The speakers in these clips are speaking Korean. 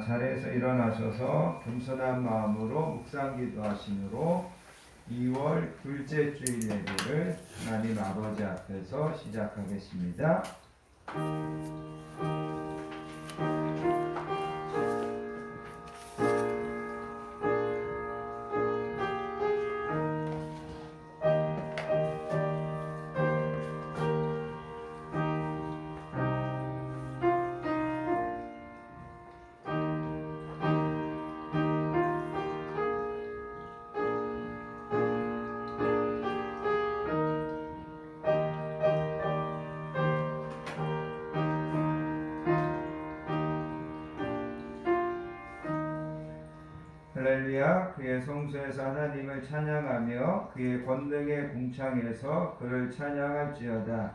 자리에서 일어나셔서 겸손한 마음으로 묵상기도 하심으로 2월 둘째 주일 예배를 하나님 아버지 앞에서 시작하겠습니다. 할렐루야. 그의 성소에서 하나님을 찬양하며 그의 권능의 궁창에서 그를 찬양할지어다.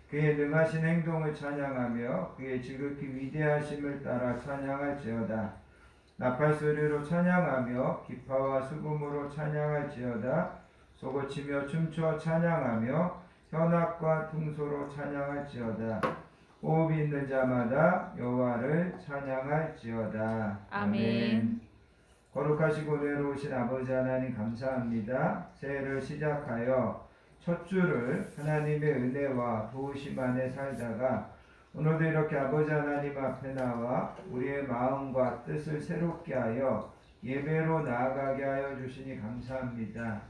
그의 능하신 행동을 찬양하며 그의 지극히 위대하심을 따라 찬양할지어다. 나팔소리로 찬양하며 기파와 수금으로 찬양할지어다. 소고치며 춤춰 찬양하며 현악과 퉁소로 찬양할지어다. 호흡이 있는 자마다 여호와를 찬양할지어다. 아멘. 거룩하시고 은혜로우신 아버지 하나님 감사합니다. 새해를 시작하여 첫 주를 하나님의 은혜와 도우심 안에 살다가 오늘도 이렇게 아버지 하나님 앞에 나와 우리의 마음과 뜻을 새롭게 하여 예배로 나아가게 하여 주시니 감사합니다.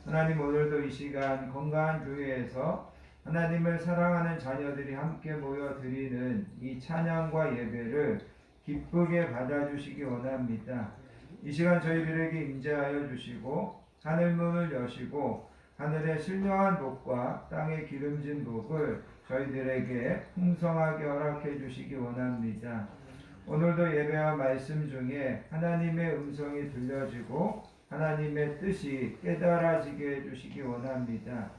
하나님, 오늘도 이 시간 건강한 교회에서 하나님을 사랑하는 자녀들이 함께 모여 드리는 이 찬양과 예배를 기쁘게 받아주시기 원합니다. 이 시간 저희들에게 임재하여 주시고 하늘문을 여시고 하늘의 신령한 복과 땅의 기름진 복을 저희들에게 풍성하게 허락해 주시기 원합니다. 오늘도 예배와 말씀 중에 하나님의 음성이 들려지고 하나님의 뜻이 깨달아지게 해주시기 원합니다.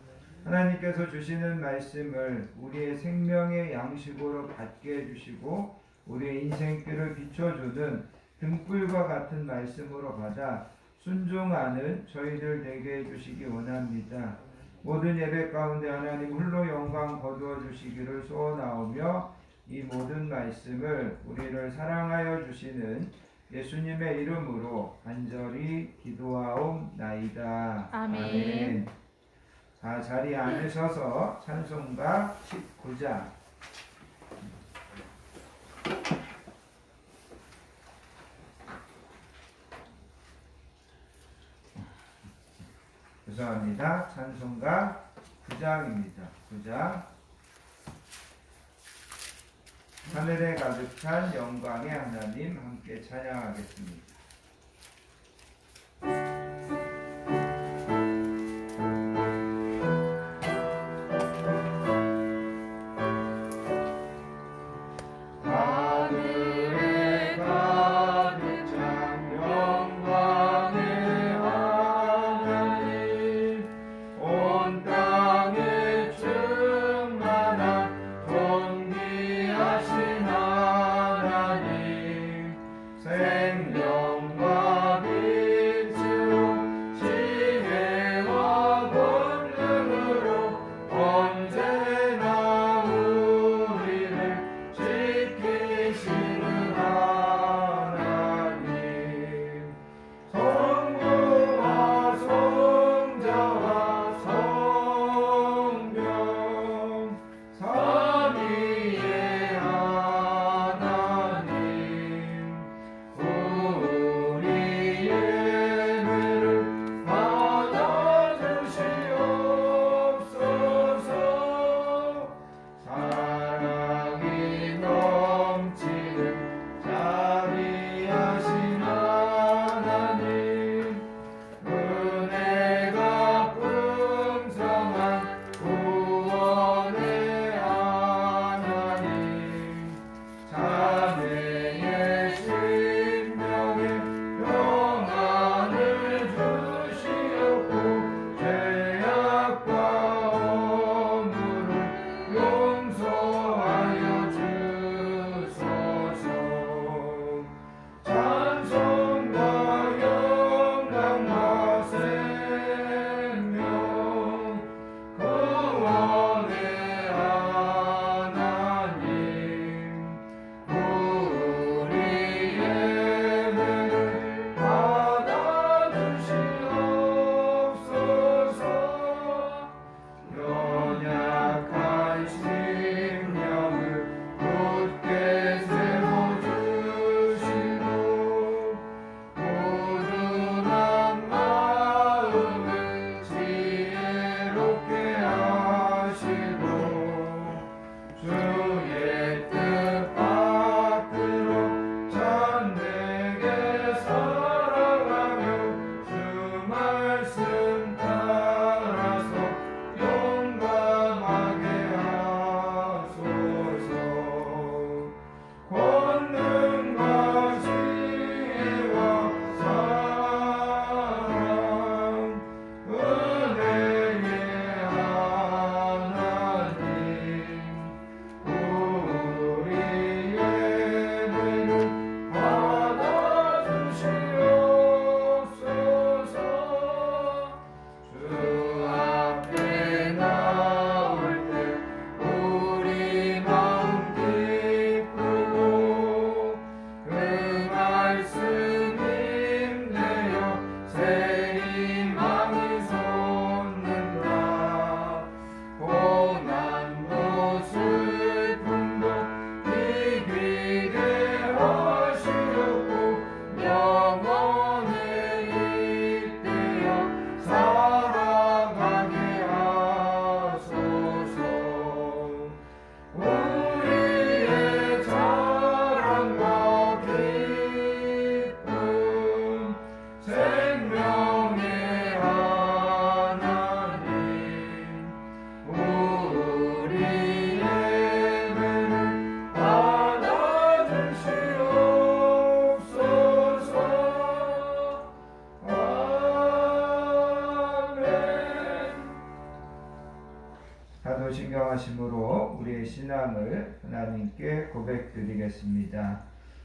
하나님께서 주시는 말씀을 우리의 생명의 양식으로 받게 해주시고 우리의 인생길을 비춰주는 등불과 같은 말씀으로 받아 순종하는 저희들 되게 해주시기 원합니다. 모든 예배 가운데 하나님 홀로 영광 거두어 주시기를 소원하오며 이 모든 말씀을 우리를 사랑하여 주시는 예수님의 이름으로 간절히 기도하옵나이다. 아멘. 자리에 앉으셔서 찬송가 19장 죄송합니다. 찬송가 9장입니다. 9장. 하늘에 가득한 영광의 하나님 함께 찬양하겠습니다. 생명 사도신경하심으로 우리의 신앙을 하나님께 고백드리겠습니다.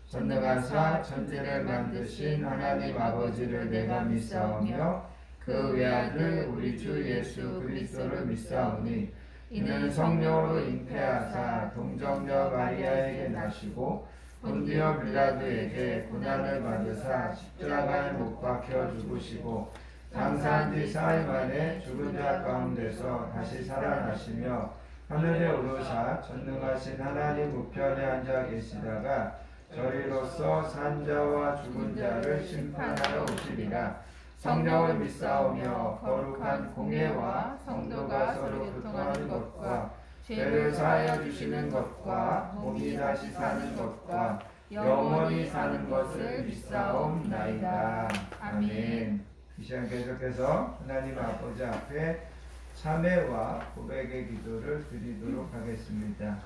전능하사 천지를 만드신 하나님 아버지를 내가 믿사오며 그 외아들 우리 주 예수 그리스도를 믿사오니 이는 성령으로 잉태하사 동정녀 마리아에게 나시고 본디오 빌라도에게 고난을 받으사 십자가에 못 박혀 죽으시고 장사한 지 사흘 만에 죽은 자 가운데서 다시 살아나시며 하늘에 오르사 전능하신 하나님 우편에 앉아 계시다가 저리로서 산자와 죽은 자를 심판하러 오시리라. 성령을 믿사오며 거룩한 공예와 성도가 서로 교통하는 것과 죄를 사하여 주시는 것과 몸이 다시 사는 것과 영원히 사는 것을 믿사옵나이다. 아멘. 이 시간 계속해서 하나님 아버지 앞에 참회와 고백의 기도를 드리도록 하겠습니다.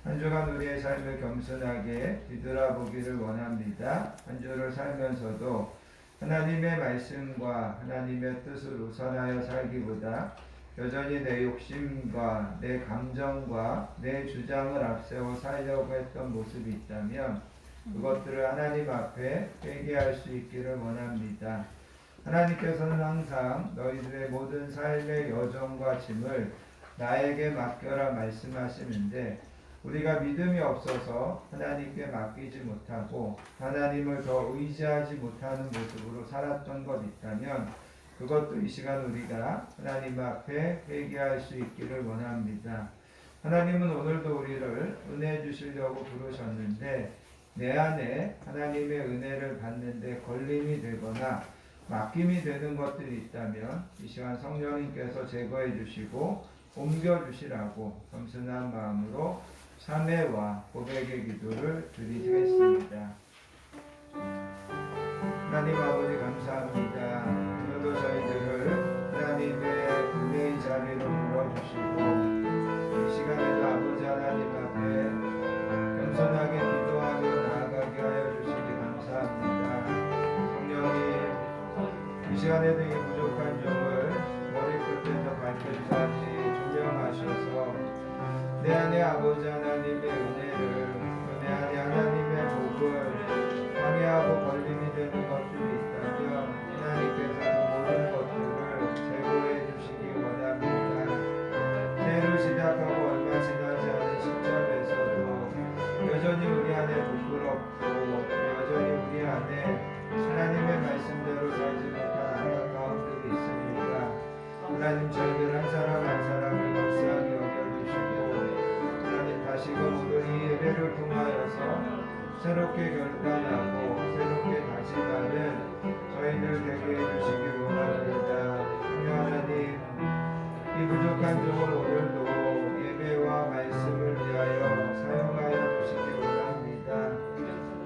한 주간 우리의 삶을 겸손하게 뒤돌아보기를 원합니다. 한 주를 살면서도 하나님의 말씀과 하나님의 뜻을 우선하여 살기보다 여전히 내 욕심과 내 감정과 내 주장을 앞세워 살려고 했던 모습이 있다면 그것들을 하나님 앞에 회개할 수 있기를 원합니다. 하나님께서는 항상 너희들의 모든 삶의 여정과 짐을 나에게 맡겨라 말씀하시는데 우리가 믿음이 없어서 하나님께 맡기지 못하고 하나님을 더 의지하지 못하는 모습으로 살았던 것 있다면 그것도 이 시간 우리가 하나님 앞에 회개할 수 있기를 원합니다. 하나님은 오늘도 우리를 은혜 주시려고 부르셨는데 내 안에 하나님의 은혜를 받는데 걸림이 되거나 맡김이 되는 것들이 있다면 이 시간 성령님께서 제거해 주시고 옮겨 주시라고 겸손한 마음으로 참회와 고백의 기도를 드리겠습니다. 하나님 아버지 감사합니다. 오늘도 저희들을 하나님의 은혜의 자리로 불러주시고 이 시간에도 아버지 하나님 앞에 겸손하게 기도하며 나아가게 하여 주시기 감사합니다. 성령님 이 시간에도 이 부족한 종을 머리끝부터 발끝까지 조명하셔서 내 안에 아버지 하나님의 은혜를 내 안에 하나님의 복을 방해하고 걸림이 되는 것들이 있다면 하나님께서 그 모든 것들을 제거해 주시기 원합니다. 새해를 시작하고 얼마 지나지 않은 시점에서도 여전히 우리 안에 부끄럽고 여전히 우리 안에 하나님의 말씀대로 살지 못한 안타까움들이 있습니다. 하나님 저희들 한 사람 한 사람을 불쌍히 다시금 오늘 이 예배를 통하여서 새롭게 결단하고 새롭게 다짐하는 저희들 되게 해주시기 원합니다. 하나님 이 부족한 종을 오늘도 예배와 말씀을 위하여 사용하여 주시기 원합니다.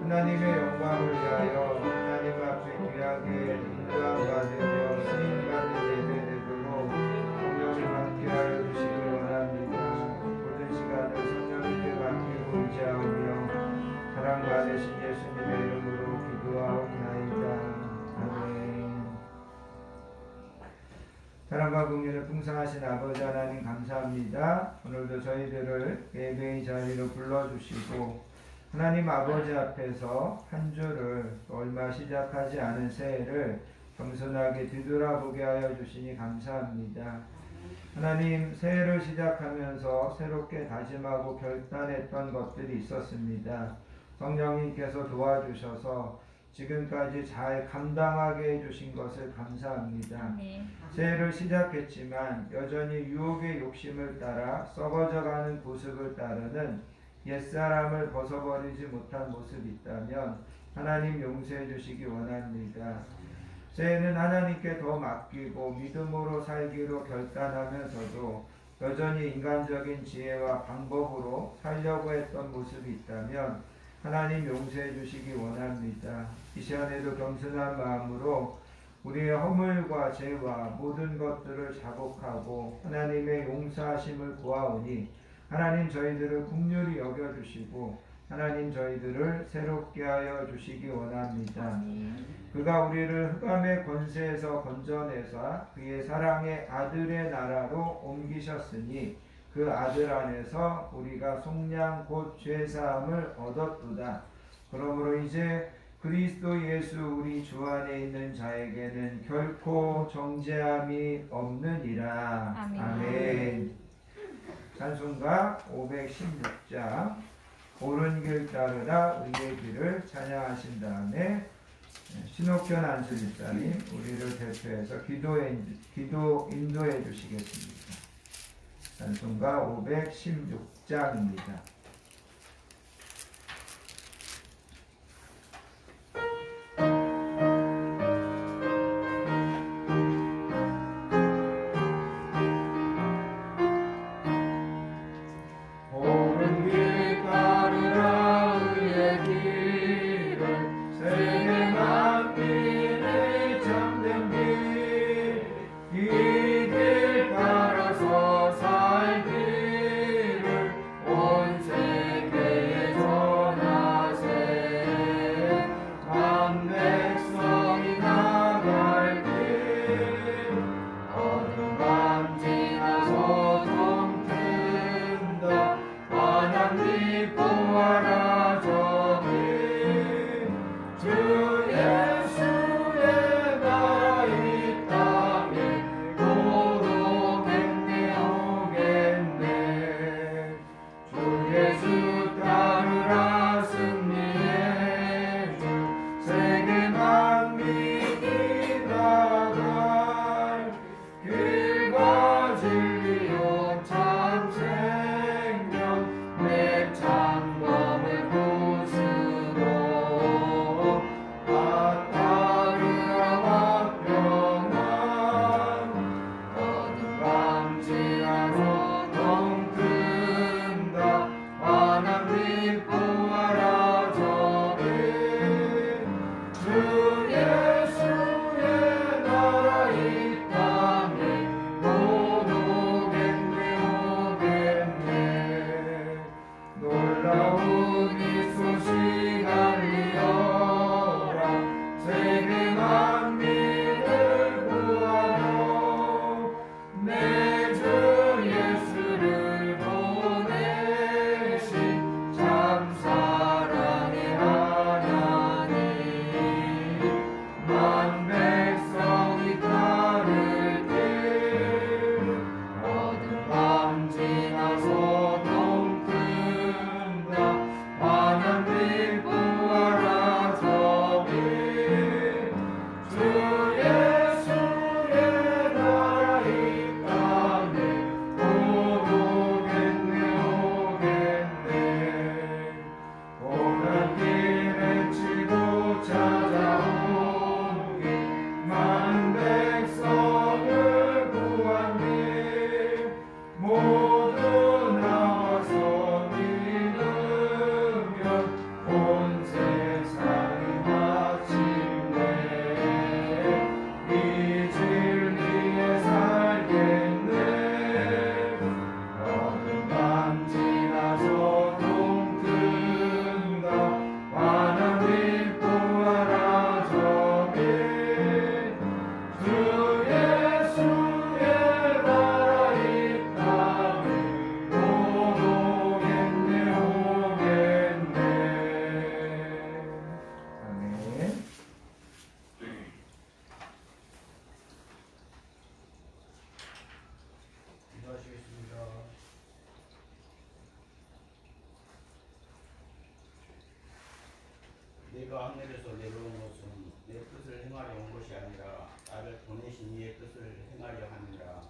하나님의 영광을 위하여 하나님 앞에 귀하게 인도함 받으며 쓰임 받는 예배 되도록 성령님 함께하여 주시기 원합니다. 모든 시간을 의지하오며 사랑과 되신 예수님의 이름으로 기도하옵나이다. 아멘. 사랑과 긍휼의 풍성하신 아버지 하나님 감사합니다. 오늘도 저희들을 예배의 자리로 불러주시고 하나님 아버지 앞에서 한 주를 얼마 시작하지 않은 새해를 겸손하게 뒤돌아보게 하여 주시니 감사합니다. 하나님 새해를 시작하면서 새롭게 다짐하고 결단했던 것들이 있었습니다. 성령님께서 도와주셔서 지금까지 잘 감당하게 해주신 것을 감사합니다. 새해를 시작했지만 여전히 유혹의 욕심을 따라 썩어져가는 모습을 따르는 옛사람을 벗어버리지 못한 모습이 있다면 하나님 용서해 주시기 원합니다. 새해는 하나님께 더 맡기고 믿음으로 살기로 결단하면서도 여전히 인간적인 지혜와 방법으로 살려고 했던 모습이 있다면 하나님 용서해 주시기 원합니다. 이 시간에도 겸손한 마음으로 우리의 허물과 죄와 모든 것들을 자복하고 하나님의 용서하심을 구하오니 하나님 저희들을 긍휼히 여겨주시고 하나님 저희들을 새롭게 하여 주시기 원합니다. 그가 우리를 흑암의 권세에서 건져내사 그의 사랑의 아들의 나라로 옮기셨으니 그 아들 안에서 우리가 속량 곧 죄사함을 얻었도다. 그러므로 이제 그리스도 예수 우리 주 안에 있는 자에게는 결코 정죄함이 없느니라. 아멘. 아멘. 찬송가 516장 옳은 길 따르라 의의 길을 찬양하신 다음에 신옥현 안수집사님 우리를 대표해서 기도 인도해 주시겠습니다. 찬송가 516장입니다. 내가 하늘에서 내려온 것은 내 뜻을 행하려 온 것이 아니라 나를 보내신 이의 뜻을 행하려 함이라.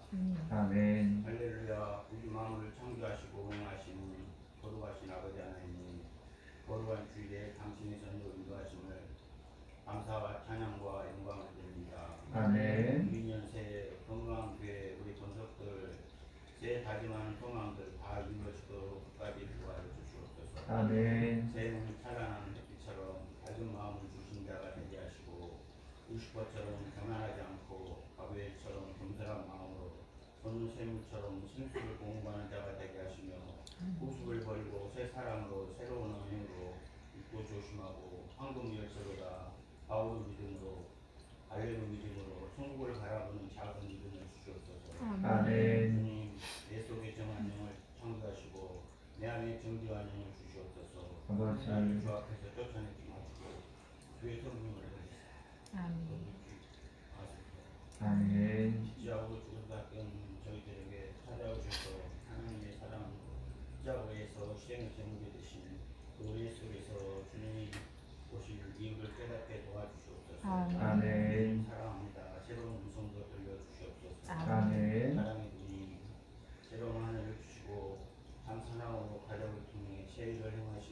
아멘. 할렐루야. 우리 마음을 창조하시고 운행하시는 거룩하신 아버지 하나님, 거룩한 주일에 당신의 선으로 인도하심을 감사와 찬양과 영광을 드립니다. 아멘. 유년 새해 건강한 교회 우리 권속들 새 다짐하는 소망들 다 이루어지도록 끝까지 도와줘 주시옵소서. 아멘. 새해는 찬란한 햇빛처럼 밝은 마음을 주신 자가 되게 하시고 유슈퍼처럼 교만하지 않고 바벨처럼 겸손한 마음으로 손은 쇠물처럼 심수를 공부하는 자가 되게 하시며 후숙을 버리고 새 사랑으로 새로운 언행으로 잊고 조심하고 황금 열쇠로다 바울 믿음으로 갈렙의 믿음으로 천국을 바라보는 작은 믿음을 주시옵소서. 아멘. 주님 내 속에 정한 영을 정지와 안녕을 주시옵소서. 아버지. 나를 주 앞에서 쫓아내지 마시고 주의 성령을 내리사 아멘. 아멘. 십자가로 죽었다던 저희들에게 찾아오셔서 하나님의 사랑 십자가에서 시행의 제물이 되신 우리 속에서 주님이 오실 이유를 깨닫게 도와주시옵소서. 아멘. 사랑합니다. 새로운 음성도 들려주시옵소서. 아멘. 사랑의 주님, 새로운 하늘을 주시고 참선하고 가족을 통해 새 일을 행하실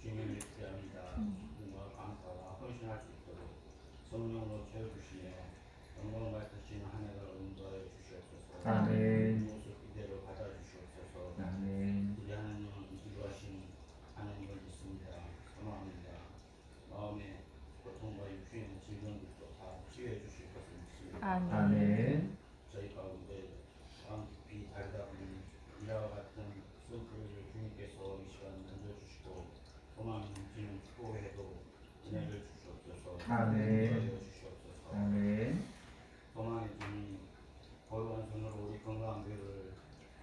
주님을 기대합니다. 주님과 감사와 헌신할 수 있도록 성령으로 채워주시며 영광 받으시는 한 해가 인도하여 주시옵소서. 아멘. 모습 이대로 받아주시옵소서. 아멘. 우리 하나님은 기도하신 하나님을 믿습니다. 소망합니다. 마음의 고통과 육신의 질병들도 다 치유해 주실 것을 믿습니다. 아멘. 저희 가운데 마음 깊이 다르다 보니 이와 같은 슬픔을 주님께서 이 시간 만져주시고 소망이 넘치는 축복에도 은혜를 주시옵소서. 아멘. 인도하여 주시옵소서. 아멘. 소망의 주님, 거룩한 손으로 우리 건강한 교회를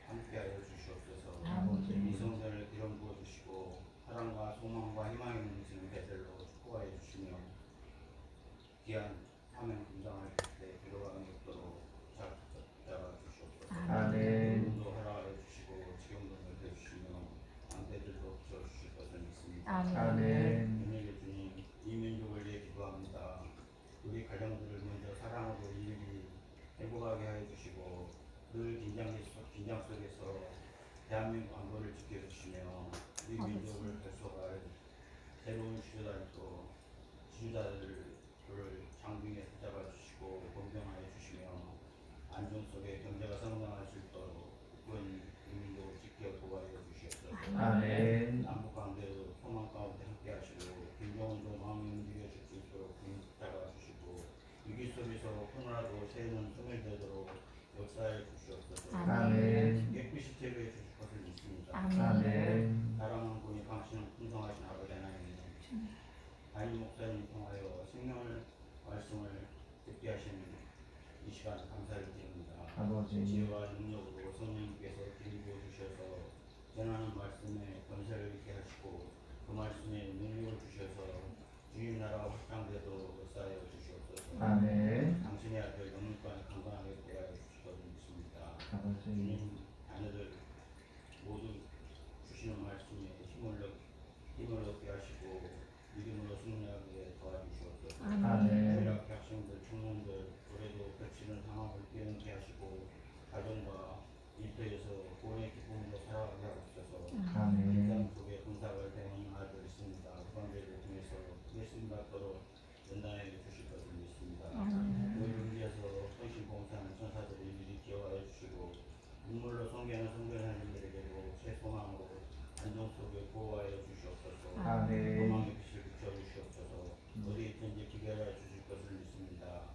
함께하여 주시옵소서. 아버지. 이성전을 기름 부어 주시고 사랑과 소망과 희망이 넘치는 배들로 축복하여 주시며 귀한 사명 감당할 때 들어가는 것도로 잡아 주시옵소서. 아멘. 운도 허락하여 주시고 지경도 넓혀 주시며 안대들도 붙여 주실 것을 믿습니다. 아멘. 은혜의 주님, 이 민족을 위해 기도합니다. 우리 가정들을 먼저 사랑하고 일일이 행복하게 하여 주시고 늘 긴장 속에서 대한민국 안보를 지켜주시며 우리 민족을 결속할 새로운 지주자들을 장중에 붙잡아 주시고 공평하여 주시며 안정 속에 경제가 성장할 수 있도록 국군 민족을 지켜 보호하여 주시옵소서. 아멘. 남북 관계도 소망 가운데 함께 하시고 김정은도 마음이 움직여 줄 수 있도록 붙잡아 주시고 위기 속에서 코로나도 새해는 소멸되도록 역사해 주시옵소서. 아멘. 깨끗이 제거해 주실 것을 믿습니다. 아멘. 사랑하는 분이 당신은 풍성하신 아버지 하나님, 담임 목사님 통하여 생명을 말씀을 듣게 하시는 이 시간 감사를 드립니다. 아버지. 지혜와 능력으로 성령님께서 기름부어 주셔서 전하는 말씀에 권세를 있게 하시고 그 말씀에 능력을 주셔서 주님 나라가 확장되도록 역사하여 주시옵소서. 아멘. 당신의 아들 영육간 건강하게 도와여 주실 것을 믿습니다. 아버지. 주님 자녀들 모두 주시는 말씀에 힘을 얻게 하시고 믿음으로 승리하게 도와주시옵소서. 아멘. 유일학 학생들, 청년들 올해도 겹치는 상황을 깨닫게 하시고 가정과 일터에서 구원의 기쁨으로 살아가게 하옵소서. 아멘. 인상 속에 군사를 대하는 아들 있습니다. 후반대를 통해서 예수님 받도록 연단해 주실 것을 믿습니다. 우리를 위해서 헌신 봉사하는 천사들을 일일이 기억하여 주시고 눈물로 성경을 성전하는 이들에게도 새 소망으로 안정 속에 보호하여 주시옵소서. 아멘. 소망의 빛을 비춰 주시옵소서. 어디 있든지 기결하여 주실 것을 믿습니다.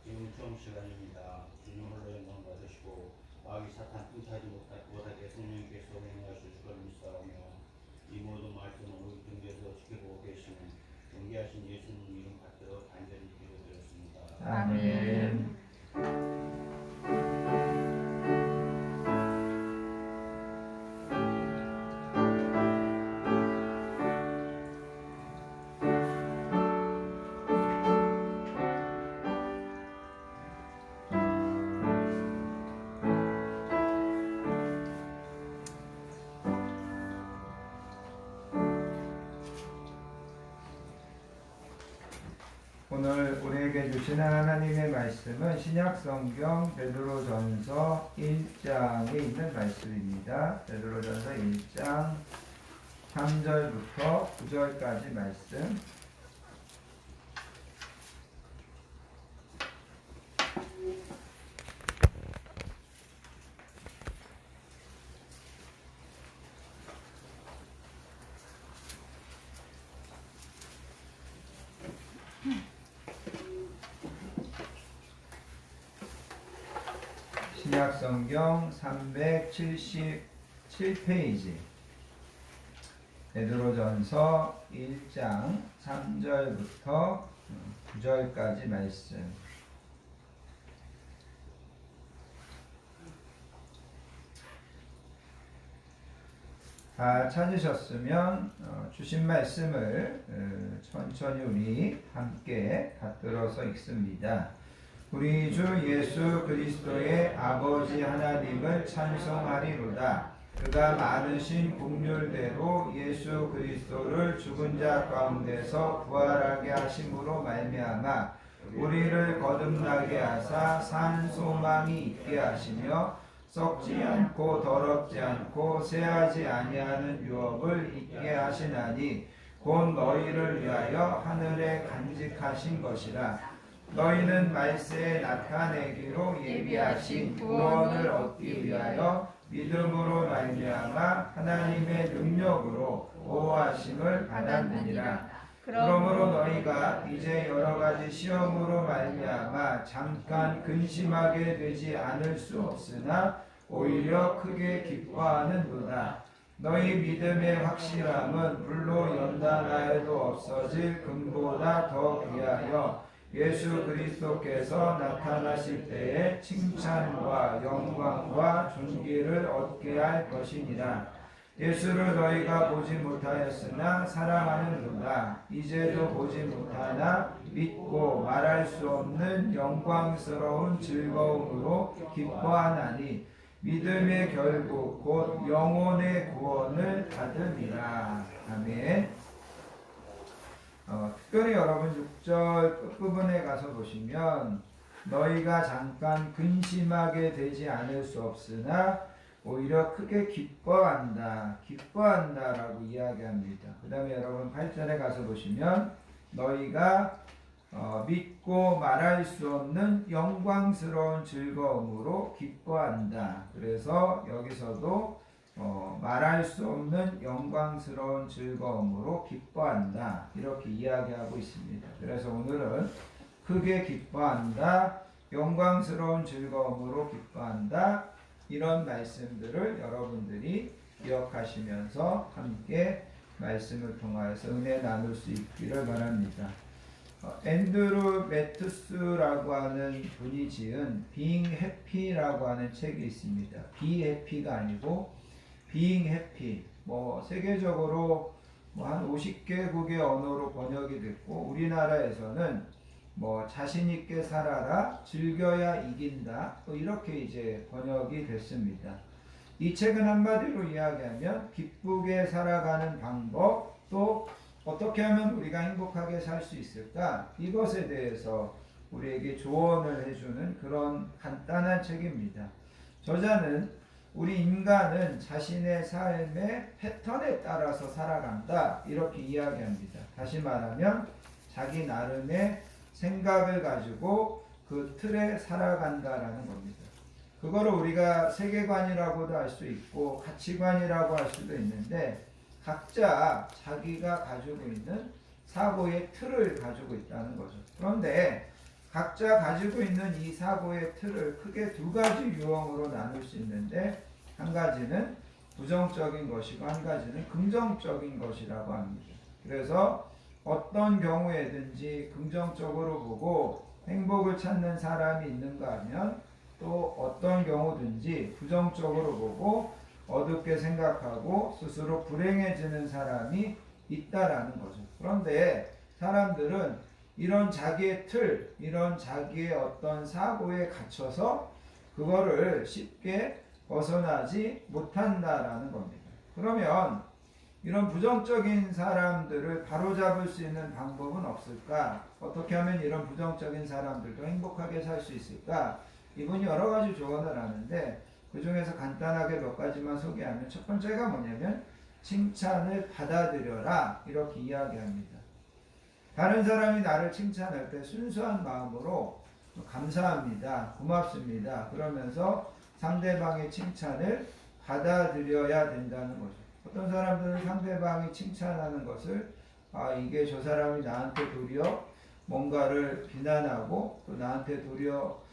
지금 처음 시간입니다. 주님 홀로 영광 받으시고 마귀 사탄 틈타지 못하게 성령께서 행하실 줄 믿사오며 이 모든 말씀을 우리 등에서 지켜보고 계시는 존귀하신 예수님 이름 받들어 간절히 기도드렸습니다. 아멘. 오늘 우리에게 주시는 하나님의 말씀은 신약성경 베드로전서 1장에 있는 말씀입니다. 베드로전서 1장 3절부터 9절까지 말씀. 신약성경 377페이지 베드로전서 1장 3절부터 9절까지 말씀. 다 찾으셨으면 주신 말씀을 천천히 우리 함께 받들어서 읽습니다. 우리 주 예수 그리스도의 아버지 하나님을 찬송하리로다. 그가 많으신 긍휼대로 예수 그리스도를 죽은 자 가운데서 부활하게 하심으로 말미암아 우리를 거듭나게 하사 산 소망이 있게 하시며 썩지 않고 더럽지 않고 쇠하지 아니하는 유업을 있게 하시나니 곧 너희를 위하여 하늘에 간직하신 것이라. 너희는 말세에 나타내기로 예비하신 구원을 얻기 위하여 믿음으로 말미암아 하나님의 능력으로 보호하심을 받았느니라. 그러므로 너희가 이제 여러 가지 시험으로 말미암아 잠깐 근심하게 되지 않을 수 없으나 오히려 크게 기뻐하는도다. 너희 믿음의 확실함은 불로 연단하여도 없어질 금보다 더 귀하여 예수 그리스도께서 나타나실 때에 칭찬과 영광과 존귀를 얻게 할 것이니라. 예수를 너희가 보지 못하였으나 사랑하는도다. 이제도 보지 못하나 믿고 말할 수 없는 영광스러운 즐거움으로 기뻐하나니 믿음의 결국 곧 영혼의 구원을 받음이라. 아멘. 특별히 여러분 6절 끝부분에 가서 보시면 너희가 잠깐 근심하게 되지 않을 수 없으나 오히려 크게 기뻐한다라고 이야기합니다. 그 다음에 여러분 8절에 가서 보시면 너희가 믿고 말할 수 없는 영광스러운 즐거움으로 기뻐한다. 그래서 여기서도 말할 수 없는 영광스러운 즐거움으로 기뻐한다. 이렇게 이야기하고 있습니다. 그래서 오늘은 크게 기뻐한다, 영광스러운 즐거움으로 기뻐한다, 이런 말씀들을 여러분들이 기억하시면서 함께 말씀을 통하여서 은혜 나눌 수 있기를 바랍니다. 앤드루 매투스라고 하는 분이 지은 Being Happy라고 하는 책이 있습니다. Be Happy가 아니고 Being Happy. 세계적으로 한 50개국의 언어로 번역이 됐고 우리나라에서는 자신 있게 살아라, 즐겨야 이긴다, 이렇게 이제 번역이 됐습니다. 이 책은 한마디로 이야기하면 기쁘게 살아가는 방법, 또 어떻게 하면 우리가 행복하게 살 수 있을까, 이것에 대해서 우리에게 조언을 해주는 그런 간단한 책입니다. 저자는 우리 인간은 자신의 삶의 패턴에 따라서 살아간다, 이렇게 이야기합니다. 다시 말하면 자기 나름의 생각을 가지고 그 틀에 살아간다라는 겁니다. 그거를 우리가 세계관이라고도 할 수 있고 가치관이라고 할 수도 있는데 각자 자기가 가지고 있는 사고의 틀을 가지고 있다는 거죠. 그런데 각자 가지고 있는 이 사고의 틀을 크게 두 가지 유형으로 나눌 수 있는데 한 가지는 부정적인 것이고 한 가지는 긍정적인 것이라고 합니다. 그래서 어떤 경우에든지 긍정적으로 보고 행복을 찾는 사람이 있는가 하면 또 어떤 경우든지 부정적으로 보고 어둡게 생각하고 스스로 불행해지는 사람이 있다라는 거죠. 그런데 사람들은 이런 자기의 틀, 이런 자기의 어떤 사고에 갇혀서 그거를 쉽게 벗어나지 못한다라는 겁니다. 그러면 이런 부정적인 사람들을 바로잡을 수 있는 방법은 없을까? 어떻게 하면 이런 부정적인 사람들도 행복하게 살 수 있을까? 이분이 여러 가지 조언을 하는데 그 중에서 간단하게 몇 가지만 소개하면 첫 번째가 뭐냐면 칭찬을 받아들여라, 이렇게 이야기합니다. 다른 사람이 나를 칭찬할 때 순수한 마음으로 감사합니다, 고맙습니다 그러면서 상대방의 칭찬을 받아들여야 된다는 거죠. 어떤 사람들은 상대방이 칭찬하는 것을 이게 저 사람이 나한테 도리어 뭔가를 비난하고 또 나한테 도리어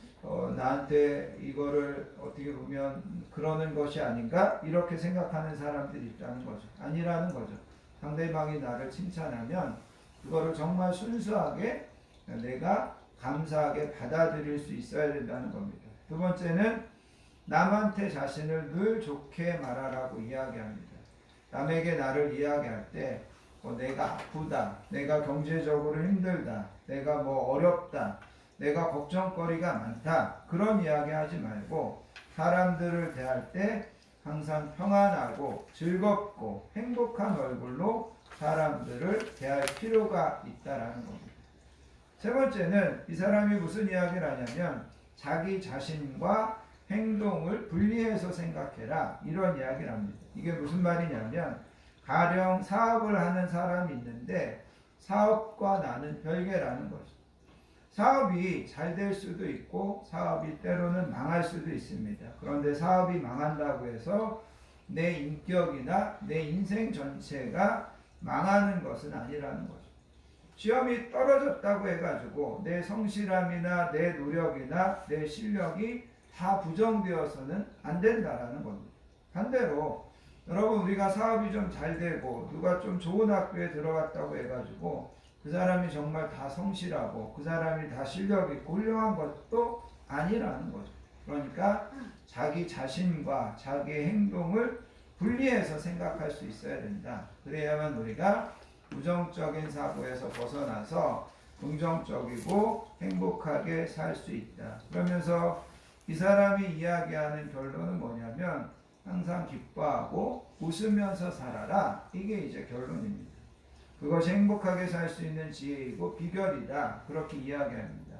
나한테 이거를 어떻게 보면 그러는 것이 아닌가, 이렇게 생각하는 사람들이 있다는 거죠. 아니라는 거죠. 상대방이 나를 칭찬하면 그거를 정말 순수하게 내가 감사하게 받아들일 수 있어야 된다는 겁니다. 두 번째는 남한테 자신을 늘 좋게 말하라고 이야기합니다. 남에게 나를 이야기할 때 내가 아프다, 내가 경제적으로 힘들다, 내가 뭐 어렵다, 내가 걱정거리가 많다, 그런 이야기 하지 말고 사람들을 대할 때 항상 평안하고 즐겁고 행복한 얼굴로 사람들을 대할 필요가 있다라는 겁니다. 세 번째는 이 사람이 무슨 이야기를 하냐면 자기 자신과 행동을 분리해서 생각해라, 이런 이야기를 합니다. 이게 무슨 말이냐면 가령 사업을 하는 사람이 있는데 사업과 나는 별개라는 거죠. 사업이 잘 될 수도 있고 사업이 때로는 망할 수도 있습니다. 그런데 사업이 망한다고 해서 내 인격이나 내 인생 전체가 망하는 것은 아니라는 거죠. 시험이 떨어졌다고 해가지고 내 성실함이나 내 노력이나 내 실력이 다 부정되어서는 안 된다라는 겁니다. 반대로 여러분, 우리가 사업이 좀 잘 되고 누가 좀 좋은 학교에 들어갔다고 해가지고 그 사람이 정말 다 성실하고 그 사람이 다 실력 있고 훌륭한 것도 아니라는 거죠. 그러니까 자기 자신과 자기의 행동을 분리해서 생각할 수 있어야 된다. 그래야만 우리가 부정적인 사고에서 벗어나서 긍정적이고 행복하게 살 수 있다. 그러면서 이 사람이 이야기하는 결론은 뭐냐면 항상 기뻐하고 웃으면서 살아라. 이게 이제 결론입니다. 그것이 행복하게 살 수 있는 지혜이고 비결이다. 그렇게 이야기합니다.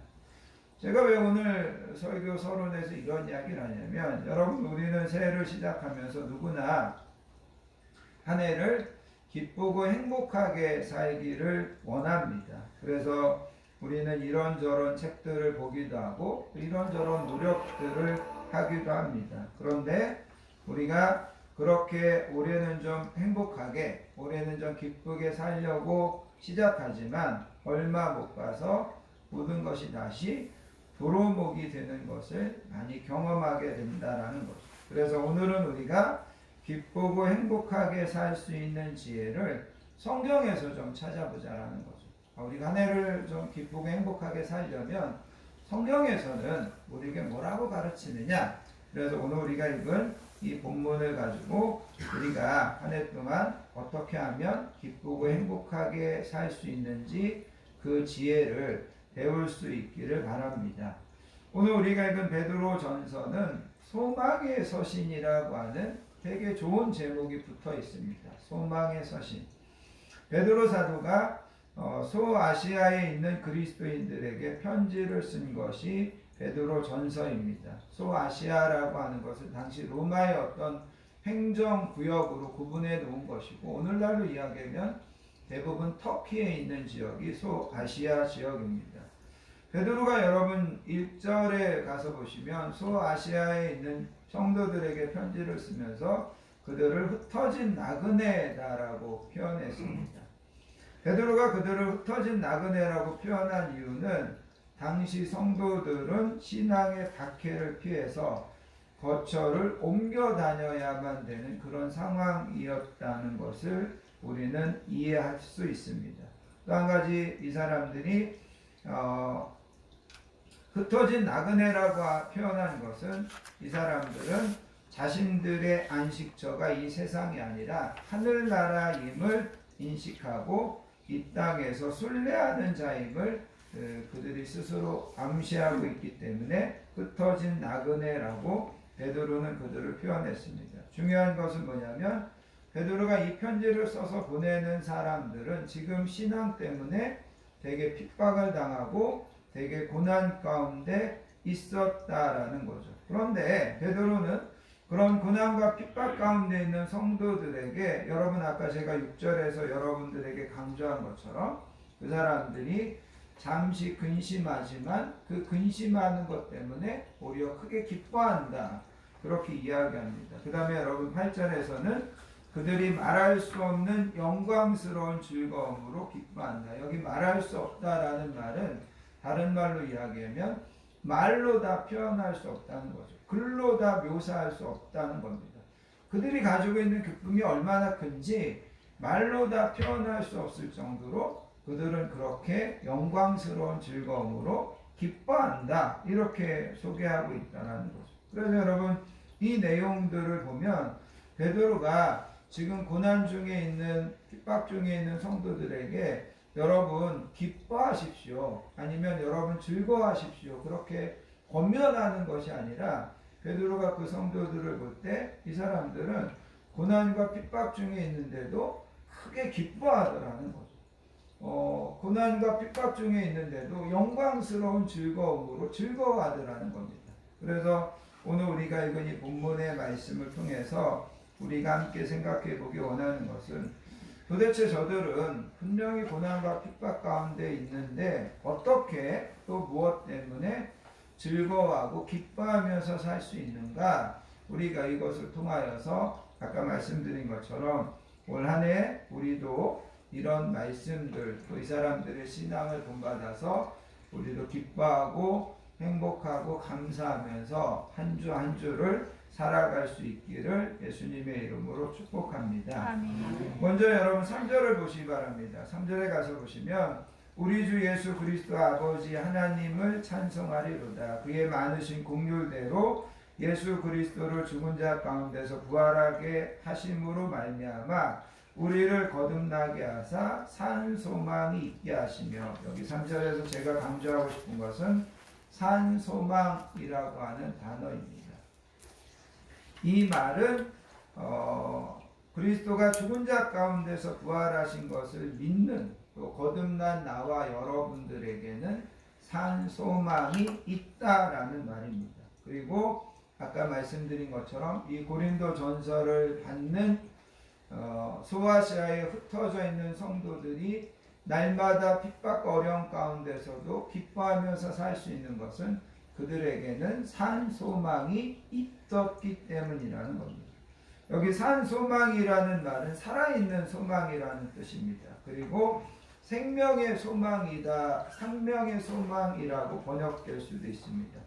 제가 왜 오늘 설교 서론에서 이런 이야기를 하냐면, 여러분, 우리는 새해를 시작하면서 누구나 한 해를 기쁘고 행복하게 살기를 원합니다. 그래서 우리는 이런저런 책들을 보기도 하고 이런저런 노력들을 하기도 합니다. 그런데 우리가 그렇게 올해는 좀 행복하게, 올해는 좀 기쁘게 살려고 시작하지만 얼마 못 가서 모든 것이 다시 도루묵이 되는 것을 많이 경험하게 된다라는 거죠. 그래서 오늘은 우리가 기쁘고 행복하게 살 수 있는 지혜를 성경에서 좀 찾아보자라는 거죠. 우리가 한 해를 좀 기쁘고 행복하게 살려면 성경에서는 우리에게 뭐라고 가르치느냐? 그래서 오늘 우리가 읽은 이 본문을 가지고 우리가 한 해 동안 어떻게 하면 기쁘고 행복하게 살 수 있는지 그 지혜를 배울 수 있기를 바랍니다. 오늘 우리가 읽은 베드로 전서는 소망의 서신이라고 하는 되게 좋은 제목이 붙어 있습니다. 소망의 서신. 베드로 사도가 소아시아에 있는 그리스도인들에게 편지를 쓴 것이 베드로 전서입니다. 소아시아라고 하는 것은 당시 로마의 어떤 행정구역으로 구분해 놓은 것이고, 오늘날로 이야기하면 대부분 터키에 있는 지역이 소아시아 지역입니다. 베드로가 여러분 1절에 가서 보시면 소아시아에 있는 성도들에게 편지를 쓰면서 그들을 흩어진 나그네다라고 표현했습니다. 베드로가 그들을 흩어진 나그네라고 표현한 이유는 당시 성도들은 신앙의 박해를 피해서 거처를 옮겨 다녀야만 되는 그런 상황이었다는 것을 우리는 이해할 수 있습니다. 또 한 가지, 이 사람들이 흩어진 나그네라고 표현한 것은 이 사람들은 자신들의 안식처가 이 세상이 아니라 하늘나라임을 인식하고 이 땅에서 순례하는 자임을 그들이 스스로 암시하고 있기 때문에 흩어진 나그네라고 베드로는 그들을 표현했습니다. 중요한 것은 뭐냐면 베드로가 이 편지를 써서 보내는 사람들은 지금 신앙 때문에 되게 핍박을 당하고 되게 고난 가운데 있었다라는 거죠. 그런데 베드로는 그런 고난과 핍박 가운데 있는 성도들에게, 여러분 아까 제가 6절에서 여러분들에게 강조한 것처럼 그 사람들이 잠시 근심하지만 그 근심하는 것 때문에 오히려 크게 기뻐한다, 그렇게 이야기합니다. 그 다음에 여러분 8절에서는 그들이 말할 수 없는 영광스러운 즐거움으로 기뻐한다. 여기 말할 수 없다라는 말은 다른 말로 이야기하면 말로 다 표현할 수 없다는 거죠. 글로 다 묘사할 수 없다는 겁니다. 그들이 가지고 있는 기쁨이 얼마나 큰지 말로 다 표현할 수 없을 정도로 그들은 그렇게 영광스러운 즐거움으로 기뻐한다, 이렇게 소개하고 있다는 거죠. 그래서 여러분 이 내용들을 보면 베드로가 지금 고난 중에 있는 핍박 중에 있는 성도들에게 여러분 기뻐하십시오. 아니면 여러분 즐거워하십시오. 그렇게 권면하는 것이 아니라 베드로가 그 성도들을 볼 때 이 사람들은 고난과 핍박 중에 있는데도 크게 기뻐하더라는 거죠. 고난과 핍박 중에 있는데도 영광스러운 즐거움으로 즐거워하더라는 겁니다. 그래서 오늘 우리가 읽은 이 본문의 말씀을 통해서 우리가 함께 생각해 보기 원하는 것은 도대체 저들은 분명히 고난과 핍박 가운데 있는데 어떻게 또 무엇 때문에 즐거워하고 기뻐하면서 살 수 있는가? 우리가 이것을 통하여서 아까 말씀드린 것처럼 올 한 해 우리도 이런 말씀들 또 이 사람들의 신앙을 본받아서 우리도 기뻐하고 행복하고 감사하면서 한 주 한 주를 살아갈 수 있기를 예수님의 이름으로 축복합니다. 아멘. 먼저 여러분 3절을 보시기 바랍니다. 3절에 가서 보시면 우리 주 예수 그리스도 아버지 하나님을 찬송하리로다. 그의 많으신 긍휼대로 예수 그리스도를 죽은 자 가운데서 부활하게 하심으로 말미암아 우리를 거듭나게 하사 산 소망이 있게 하시며, 여기 3절에서 제가 강조하고 싶은 것은 산 소망이라고 하는 단어입니다. 이 말은 그리스도가 죽은 자 가운데서 부활하신 것을 믿는 또 거듭난 나와 여러분들에게는 산 소망이 있다라는 말입니다. 그리고 아까 말씀드린 것처럼 이 고린도 전서를 받는 소아시아에 흩어져 있는 성도들이 날마다 핍박과 어려움 가운데서도 기뻐하면서 살 수 있는 것은 그들에게는 산 소망이 있었기 때문이라는 겁니다. 여기 산 소망이라는 말은 살아있는 소망이라는 뜻입니다. 그리고 생명의 소망이다, 생명의 소망이라고 번역될 수도 있습니다.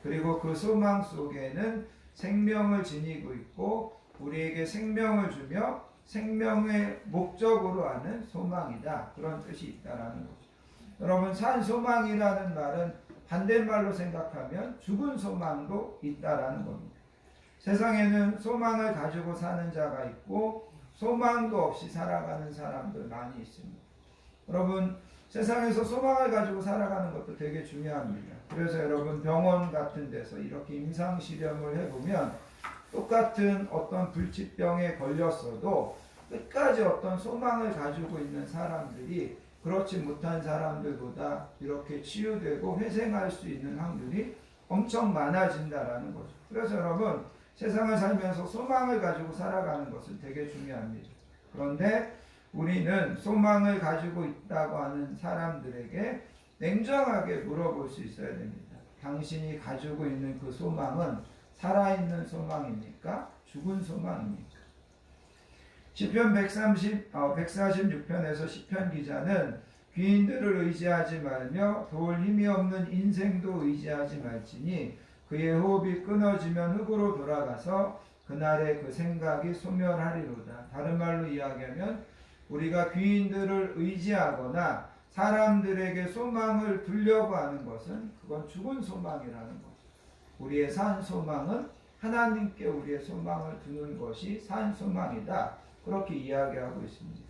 그리고 그 소망 속에는 생명을 지니고 있고 우리에게 생명을 주며 생명의 목적으로 하는 소망이다, 그런 뜻이 있다라는 거죠. 여러분, 산 소망이라는 말은 반대말로 생각하면 죽은 소망도 있다라는 겁니다. 세상에는 소망을 가지고 사는 자가 있고 소망도 없이 살아가는 사람들 많이 있습니다. 여러분, 세상에서 소망을 가지고 살아가는 것도 되게 중요합니다. 그래서 여러분, 병원 같은 데서 이렇게 임상실험을 해보면 똑같은 어떤 불치병에 걸렸어도 끝까지 어떤 소망을 가지고 있는 사람들이 그렇지 못한 사람들보다 이렇게 치유되고 회생할 수 있는 확률이 엄청 많아진다라는 거죠. 그래서 여러분, 세상을 살면서 소망을 가지고 살아가는 것은 되게 중요합니다. 그런데 우리는 소망을 가지고 있다고 하는 사람들에게 냉정하게 물어볼 수 있어야 됩니다. 당신이 가지고 있는 그 소망은 살아있는 소망입니까? 죽은 소망입니까? 시편 146편에서 시편 기자는 귀인들을 의지하지 말며 도울 힘이 없는 인생도 의지하지 말지니 그의 호흡이 끊어지면 흙으로 돌아가서 그날의 그 생각이 소멸하리로다. 다른 말로 이야기하면 우리가 귀인들을 의지하거나 사람들에게 소망을 두려고 하는 것은 그건 죽은 소망이라는 거죠. 우리의 산 소망은 하나님께 우리의 소망을 두는 것이 산 소망이다, 그렇게 이야기하고 있습니다.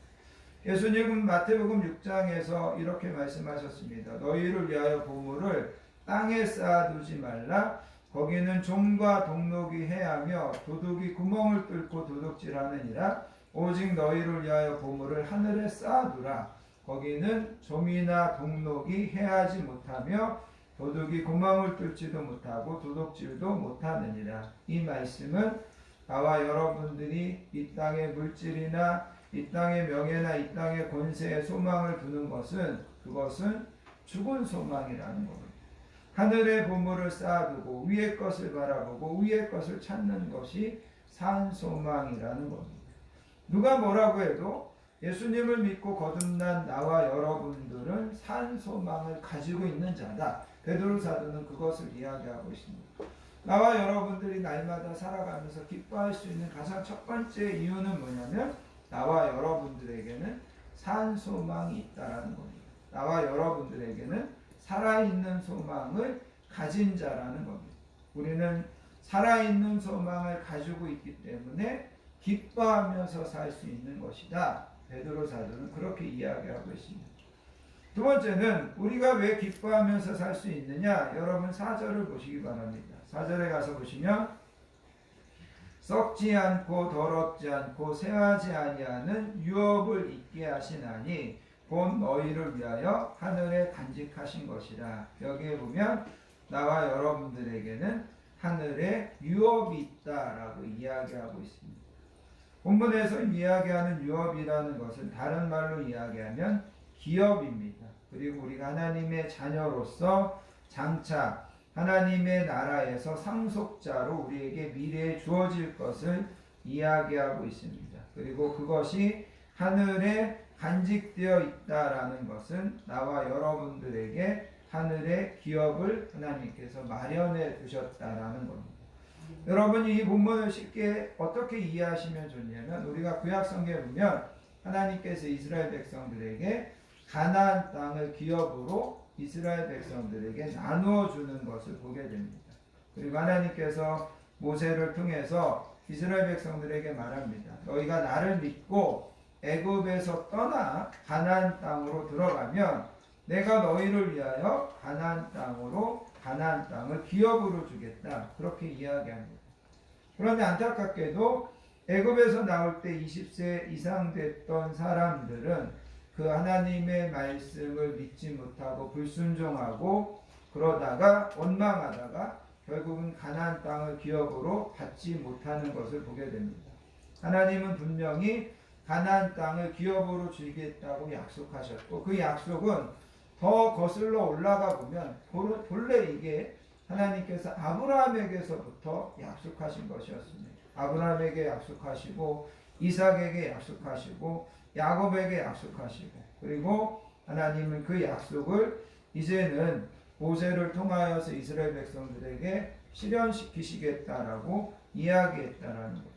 예수님은 마태복음 6장에서 이렇게 말씀하셨습니다. 너희를 위하여 보물을 땅에 쌓아두지 말라. 거기는 종과 동록이 해하며 도둑이 구멍을 뚫고 도둑질하느니라. 오직 너희를 위하여 보물을 하늘에 쌓아두라. 거기는 좀이나 동록이 해하지 못하며 도둑이 구멍을 뚫지도 못하고 도둑질도 못하느니라. 이 말씀은 나와 여러분들이 이 땅의 물질이나 이 땅의 명예나 이 땅의 권세에 소망을 두는 것은 그것은 죽은 소망이라는 겁니다. 하늘의 보물을 쌓아두고 위의 것을 바라보고 위의 것을 찾는 것이 산 소망이라는 겁니다. 누가 뭐라고 해도 예수님을 믿고 거듭난 나와 여러분들은 산 소망을 가지고 있는 자다. 베드로 사도는 그것을 이야기하고 있습니다. 나와 여러분들이 날마다 살아가면서 기뻐할 수 있는 가장 첫 번째 이유는 뭐냐면 나와 여러분들에게는 산 소망이 있다라는 겁니다. 나와 여러분들에게는 살아있는 소망을 가진 자라는 겁니다. 우리는 살아있는 소망을 가지고 있기 때문에 기뻐하면서 살 수 있는 것이다. 베드로 사도는 그렇게 이야기하고 있습니다. 두 번째는 우리가 왜 기뻐하면서 살 수 있느냐? 여러분 4절을 보시기 바랍니다. 4절에 가서 보시면 썩지 않고 더럽지 않고 새하지 아니하는 유업을 있게 하시나니 곧 너희를 위하여 하늘에 간직하신 것이라. 여기에 보면 나와 여러분들에게는 하늘에 유업이 있다라고 이야기하고 있습니다. 본문에서 이야기하는 유업이라는 것은 다른 말로 이야기하면 기업입니다. 그리고 우리가 하나님의 자녀로서 장차 하나님의 나라에서 상속자로 우리에게 미래에 주어질 것을 이야기하고 있습니다. 그리고 그것이 하늘에 간직되어 있다라는 것은 나와 여러분들에게 하늘의 기업을 하나님께서 마련해 두셨다라는 겁니다. 여러분이 이 본문을 쉽게 어떻게 이해하시면 좋냐면 우리가 구약 성경에 보면 하나님께서 이스라엘 백성들에게 가나안 땅을 기업으로 이스라엘 백성들에게 나누어 주는 것을 보게 됩니다. 그리고 하나님께서 모세를 통해서 이스라엘 백성들에게 말합니다. 너희가 나를 믿고 애굽에서 떠나 가나안 땅으로 들어가면 내가 너희를 위하여 가나안 땅을 기업으로 주겠다. 그렇게 이야기합니다. 그런데 안타깝게도 애굽에서 나올 때 20세 이상 됐던 사람들은 그 하나님의 말씀을 믿지 못하고 불순종하고 그러다가 원망하다가 결국은 가나안 땅을 기업으로 받지 못하는 것을 보게 됩니다. 하나님은 분명히 가나안 땅을 기업으로 주겠다고 약속하셨고 그 약속은 더 거슬러 올라가 보면 본래 이게 하나님께서 아브라함에게서부터 약속하신 것이었습니다. 아브라함에게 약속하시고 이삭에게 약속하시고 야곱에게 약속하시고 그리고 하나님은 그 약속을 이제는 모세를 통하여서 이스라엘 백성들에게 실현시키시겠다라고 이야기했다라는 거죠.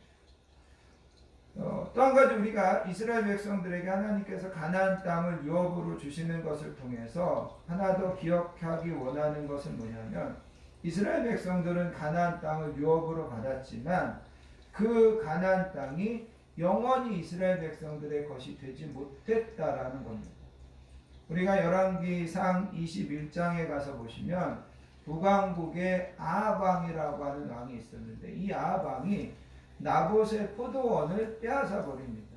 또 한 가지 우리가 이스라엘 백성들에게 하나님께서 가나안 땅을 유업으로 주시는 것을 통해서 하나 더 기억하기 원하는 것은 뭐냐면 이스라엘 백성들은 가나안 땅을 유업으로 받았지만 그 가나안 땅이 영원히 이스라엘 백성들의 것이 되지 못했다라는 겁니다. 우리가 열왕기상 21장에 가서 보시면 북왕국에 아합왕이라고 하는 왕이 있었는데 이 아합왕이 나봇의 포도원을 빼앗아 버립니다.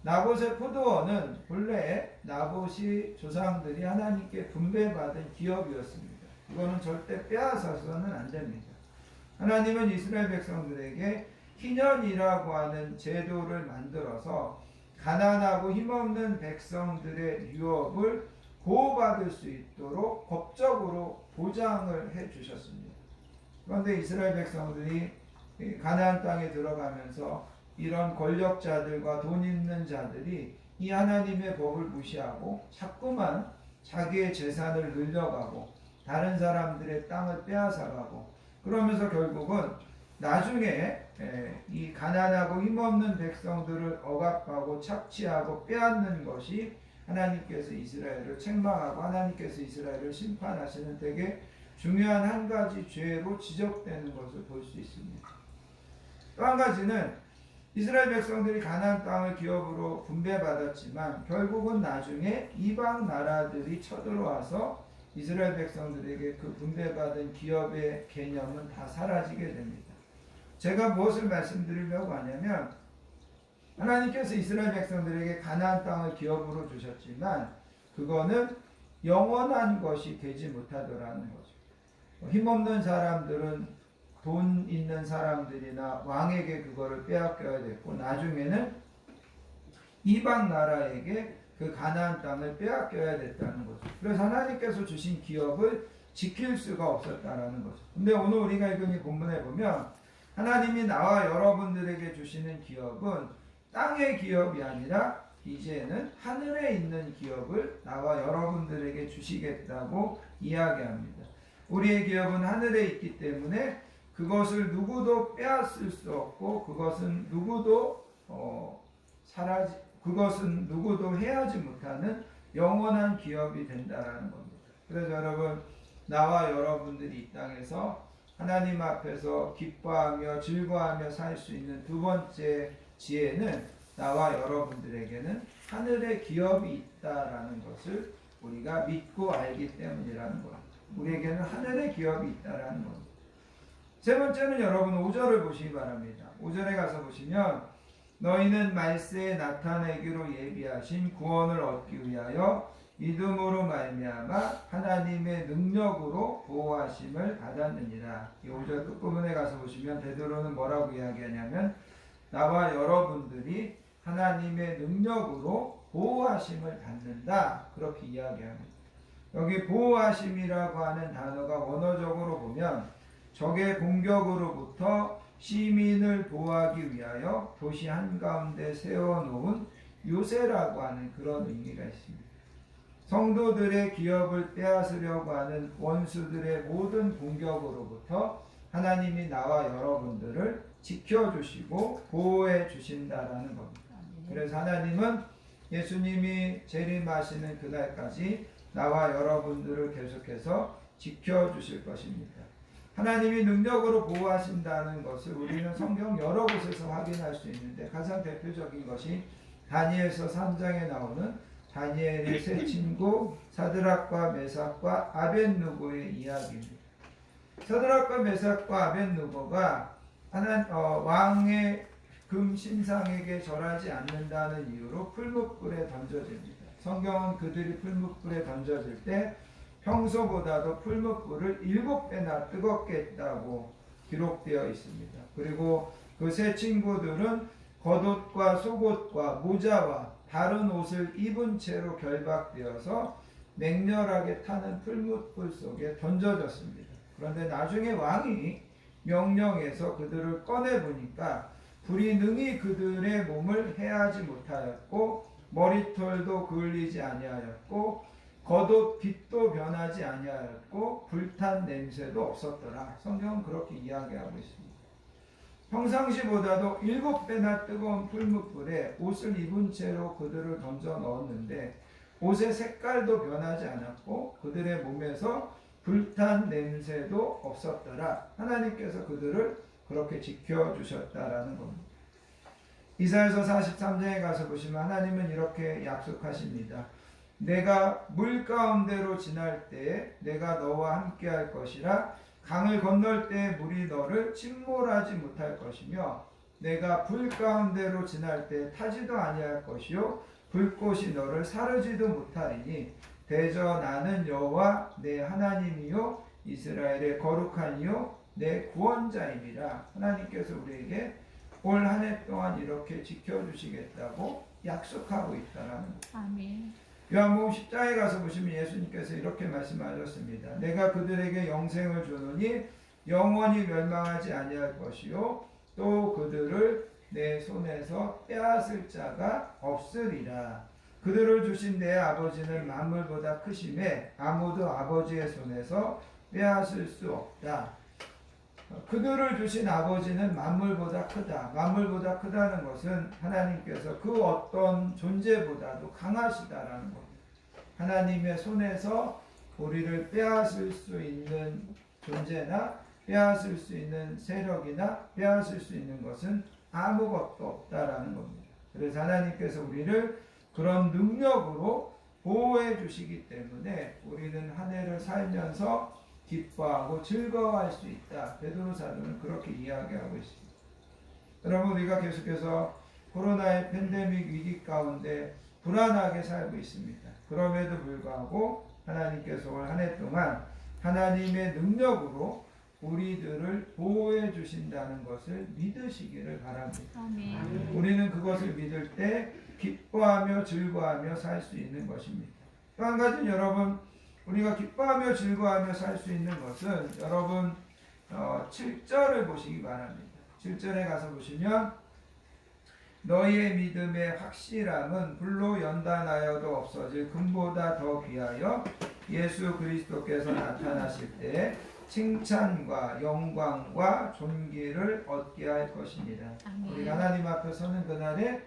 나봇의 포도원은 본래 나봇이 조상들이 하나님께 분배받은 기업이었습니다. 이거는 절대 빼앗아서는 안 됩니다. 하나님은 이스라엘 백성들에게 희년이라고 하는 제도를 만들어서 가난하고 힘없는 백성들의 유업을 보호받을 수 있도록 법적으로 보장을 해 주셨습니다. 그런데 이스라엘 백성들이 가나안 땅에 들어가면서 이런 권력자들과 돈 있는 자들이 이 하나님의 법을 무시하고 자꾸만 자기의 재산을 늘려가고 다른 사람들의 땅을 빼앗아가고 그러면서 결국은 나중에 이 가난하고 힘없는 백성들을 억압하고 착취하고 빼앗는 것이 하나님께서 이스라엘을 책망하고 하나님께서 이스라엘을 심판하시는 되게 중요한 한 가지 죄로 지적되는 것을 볼 수 있습니다. 또 한 가지는 이스라엘 백성들이 가나안 땅을 기업으로 분배받았지만 결국은 나중에 이방 나라들이 쳐들어와서 이스라엘 백성들에게 그 분배받은 기업의 개념은 다 사라지게 됩니다. 제가 무엇을 말씀드리려고 하냐면 하나님께서 이스라엘 백성들에게 가나안 땅을 기업으로 주셨지만 그거는 영원한 것이 되지 못하더라는 거죠. 힘없는 사람들은 돈 있는 사람들이나 왕에게 그거를 빼앗겨야 됐고 나중에는 이방 나라에게 그 가나안 땅을 빼앗겨야 됐다는 거죠. 그래서 하나님께서 주신 기업을 지킬 수가 없었다라는 거죠. 근데 오늘 우리가 읽은 이 본문에 보면 하나님이 나와 여러분들에게 주시는 기업은 땅의 기업이 아니라 이제는 하늘에 있는 기업을 나와 여러분들에게 주시겠다고 이야기합니다. 우리의 기업은 하늘에 있기 때문에 그것을 누구도 빼앗을 수 없고 그것은 누구도 해하지 못하는 영원한 기업이 된다라는 겁니다. 그래서 여러분 나와 여러분들이 이 땅에서 하나님 앞에서 기뻐하며 즐거워하며 살 수 있는 두 번째 지혜는 나와 여러분들에게는 하늘의 기업이 있다라는 것을 우리가 믿고 알기 때문이라는 겁니다. 우리에게는 하늘의 기업이 있다라는 겁니다. 세 번째는 여러분 5절을 보시기 바랍니다. 5절에 가서 보시면 너희는 말세에 나타내기로 예비하신 구원을 얻기 위하여 믿음으로 말미암아 하나님의 능력으로 보호하심을 받았느니라. 이 5절 끝부분에 가서 보시면 베드로는 뭐라고 이야기하냐면 나와 여러분들이 하나님의 능력으로 보호하심을 받는다. 그렇게 이야기합니다. 여기 보호하심이라고 하는 단어가 원어적으로 보면 적의 공격으로부터 시민을 보호하기 위하여 도시 한가운데 세워놓은 요새라고 하는 그런 의미가 있습니다. 성도들의 기업을 빼앗으려고 하는 원수들의 모든 공격으로부터 하나님이 나와 여러분들을 지켜주시고 보호해 주신다라는 겁니다. 그래서 하나님은 예수님이 재림하시는 그날까지 나와 여러분들을 계속해서 지켜주실 것입니다. 하나님이 능력으로 보호하신다는 것을 우리는 성경 여러 곳에서 확인할 수 있는데 가장 대표적인 것이 다니엘서 3장에 나오는 다니엘의 세 친구 사드락과 메삭과 아벳느고의 이야기입니다. 사드락과 메삭과 아벳느고가 왕의 금 신상에게 절하지 않는다는 이유로 풀무불에 던져집니다. 성경은 그들이 풀무불에 던져질 때 평소보다도 풀무불을 7배나 뜨겁게 했다고 기록되어 있습니다. 그리고 그 세 친구들은 겉옷과 속옷과 모자와 다른 옷을 입은 채로 결박되어서 맹렬하게 타는 풀무불 속에 던져졌습니다. 그런데 나중에 왕이 명령해서 그들을 꺼내보니까 불이 능히 그들의 몸을 해하지 못하였고 머리털도 그을리지 아니하였고 겉옷 빛도 변하지 아니하였고 불탄 냄새도 없었더라. 성경은 그렇게 이야기하고 있습니다. 평상시보다도 7배나 뜨거운 풀무불에 옷을 입은 채로 그들을 던져 넣었는데 옷의 색깔도 변하지 않았고 그들의 몸에서 불탄 냄새도 없었더라. 하나님께서 그들을 그렇게 지켜주셨다라는 겁니다. 이사야서 43장에 가서 보시면 하나님은 이렇게 약속하십니다. 내가 물 가운데로 지날 때에 내가 너와 함께 할 것이라. 강을 건널 때에 물이 너를 침몰하지 못할 것이며 내가 불 가운데로 지날 때에 타지도 아니할 것이요 불꽃이 너를 사르지도 못하리니 대저 나는 여호와 내 하나님이요 이스라엘의 거룩한 이요 내 구원자임이라. 하나님께서 우리에게 올 한 해 동안 이렇게 지켜주시겠다고 약속하고 있다라는 것. 아멘. 요한복음 10장에 가서 보시면 예수님께서 이렇게 말씀하셨습니다. 내가 그들에게 영생을 주노니 영원히 멸망하지 아니할 것이요 또 그들을 내 손에서 빼앗을 자가 없으리라. 그들을 주신 내 아버지는 만물보다 크심에 아무도 아버지의 손에서 빼앗을 수 없다. 그들을 주신 아버지는 만물보다 크다. 만물보다 크다는 것은 하나님께서 그 어떤 존재보다도 강하시다라는 겁니다. 하나님의 손에서 우리를 빼앗을 수 있는 존재나 빼앗을 수 있는 세력이나 빼앗을 수 있는 것은 아무것도 없다라는 겁니다. 그래서 하나님께서 우리를 그런 능력으로 보호해 주시기 때문에 우리는 한 해를 살면서 기뻐하고 즐거워할 수 있다. 베드로 사도는 그렇게 이야기하고 있습니다. 여러분, 우리가 계속해서 코로나의 팬데믹 위기 가운데 불안하게 살고 있습니다. 그럼에도 불구하고 하나님께서 올 한 해 동안 하나님의 능력으로 우리들을 보호해 주신다는 것을 믿으시기를 바랍니다. 아멘. 우리는 그것을 믿을 때 기뻐하며 즐거워하며 살 수 있는 것입니다. 또 한 가지는 여러분, 우리가 기뻐하며 즐거워하며 살 수 있는 것은 여러분 7절을 보시기 바랍니다. 7절에 가서 보시면 너희의 믿음의 확실함은 불로 연단하여도 없어질 금보다 더 귀하여 예수 그리스도께서 나타나실 때에 칭찬과 영광과 존귀를 얻게 할 것입니다. 아멘. 우리가 하나님 앞에 서는 그날에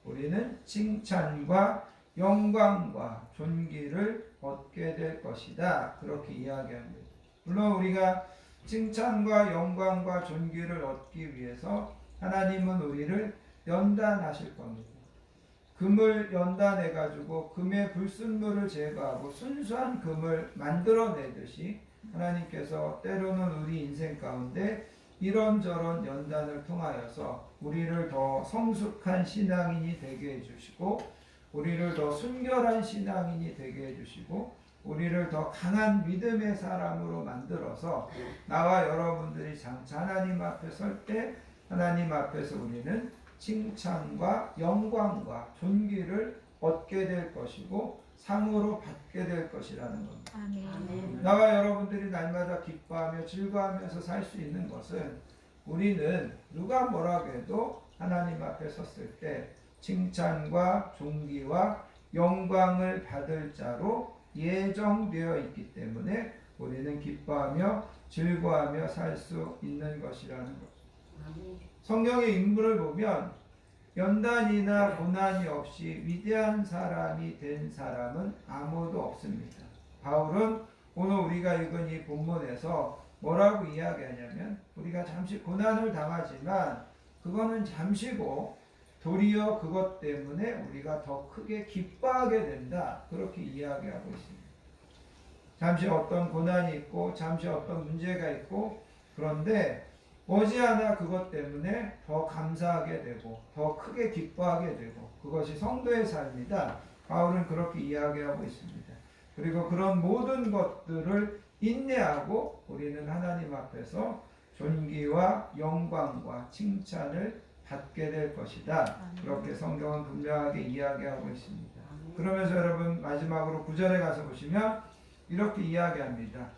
우리는 칭찬과 영광과 존귀를 얻게 될 것이다. 그렇게 이야기합니다. 물론 우리가 칭찬과 영광과 존귀를 얻기 위해서 하나님은 우리를 연단하실 겁니다. 금을 연단해 가지고 금의 불순물을 제거하고 순수한 금을 만들어내듯이 하나님께서 때로는 우리 인생 가운데 이런저런 연단을 통하여서 우리를 더 성숙한 신앙인이 되게 해주시고, 우리를 더 순결한 신앙인이 되게 해주시고, 우리를 더 강한 믿음의 사람으로 만들어서 나와 여러분들이 장차 하나님 앞에 설 때 하나님 앞에서 우리는 칭찬과 영광과 존귀를 얻게 될 것이고 상으로 받게 될 것이라는 겁니다. 아멘. 나와 여러분들이 날마다 기뻐하며 즐거워하면서 살 수 있는 것은 우리는 누가 뭐라고 해도 하나님 앞에 섰을 때 칭찬과 존귀와 영광을 받을 자로 예정되어 있기 때문에 우리는 기뻐하며 즐거워하며 살 수 있는 것이라는 것. 성경의 인물을 보면 연단이나 고난이 없이 위대한 사람이 된 사람은 아무도 없습니다. 바울은 오늘 우리가 읽은 이 본문에서 뭐라고 이야기하냐면 우리가 잠시 고난을 당하지만 그거는 잠시고 도리어 그것 때문에 우리가 더 크게 기뻐하게 된다. 그렇게 이야기하고 있습니다. 잠시 어떤 고난이 있고 잠시 어떤 문제가 있고 그런데 머지않아 그것 때문에 더 감사하게 되고 더 크게 기뻐하게 되고 그것이 성도의 삶이다. 바울은 그렇게 이야기하고 있습니다. 그리고 그런 모든 것들을 인내하고 우리는 하나님 앞에서 존귀와 영광과 칭찬을 받게 될 것이다. 그렇게 성경은 분명하게 이야기하고 있습니다. 그러면서 여러분 마지막으로 9절에 가서 보시면 이렇게 이야기합니다.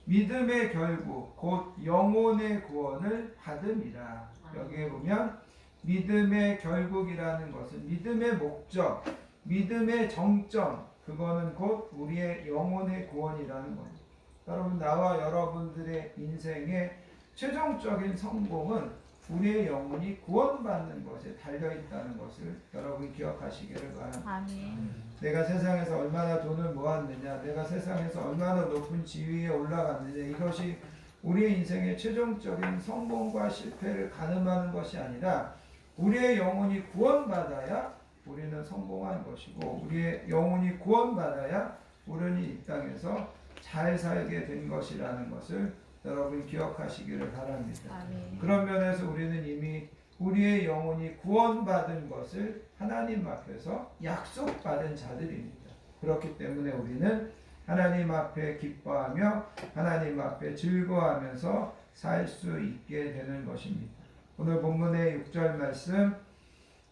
믿음의 결국 곧 영혼의 구원을 받음이라. 여기에 보면 믿음의 결국이라는 것은 믿음의 목적, 믿음의 정점, 그거는 곧 우리의 영혼의 구원이라는 겁니다. 여러분 나와 여러분들의 인생의 최종적인 성공은 우리의 영혼이 구원받는 것에 달려있다는 것을 여러분이 기억하시기를 바랍니다. 아멘. 내가 세상에서 얼마나 돈을 모았느냐, 내가 세상에서 얼마나 높은 지위에 올라갔느냐, 이것이 우리의 인생의 최종적인 성공과 실패를 가늠하는 것이 아니라 우리의 영혼이 구원받아야 우리는 성공한 것이고 우리의 영혼이 구원받아야 우리는 이 땅에서 잘 살게 된 것이라는 것을 여러분 기억하시기를 바랍니다. 아멘. 그런 면에서 우리는 이미 우리의 영혼이 구원받은 것을 하나님 앞에서 약속받은 자들입니다. 그렇기 때문에 우리는 하나님 앞에 기뻐하며 하나님 앞에 즐거워하면서 살 수 있게 되는 것입니다. 오늘 본문의 6절 말씀,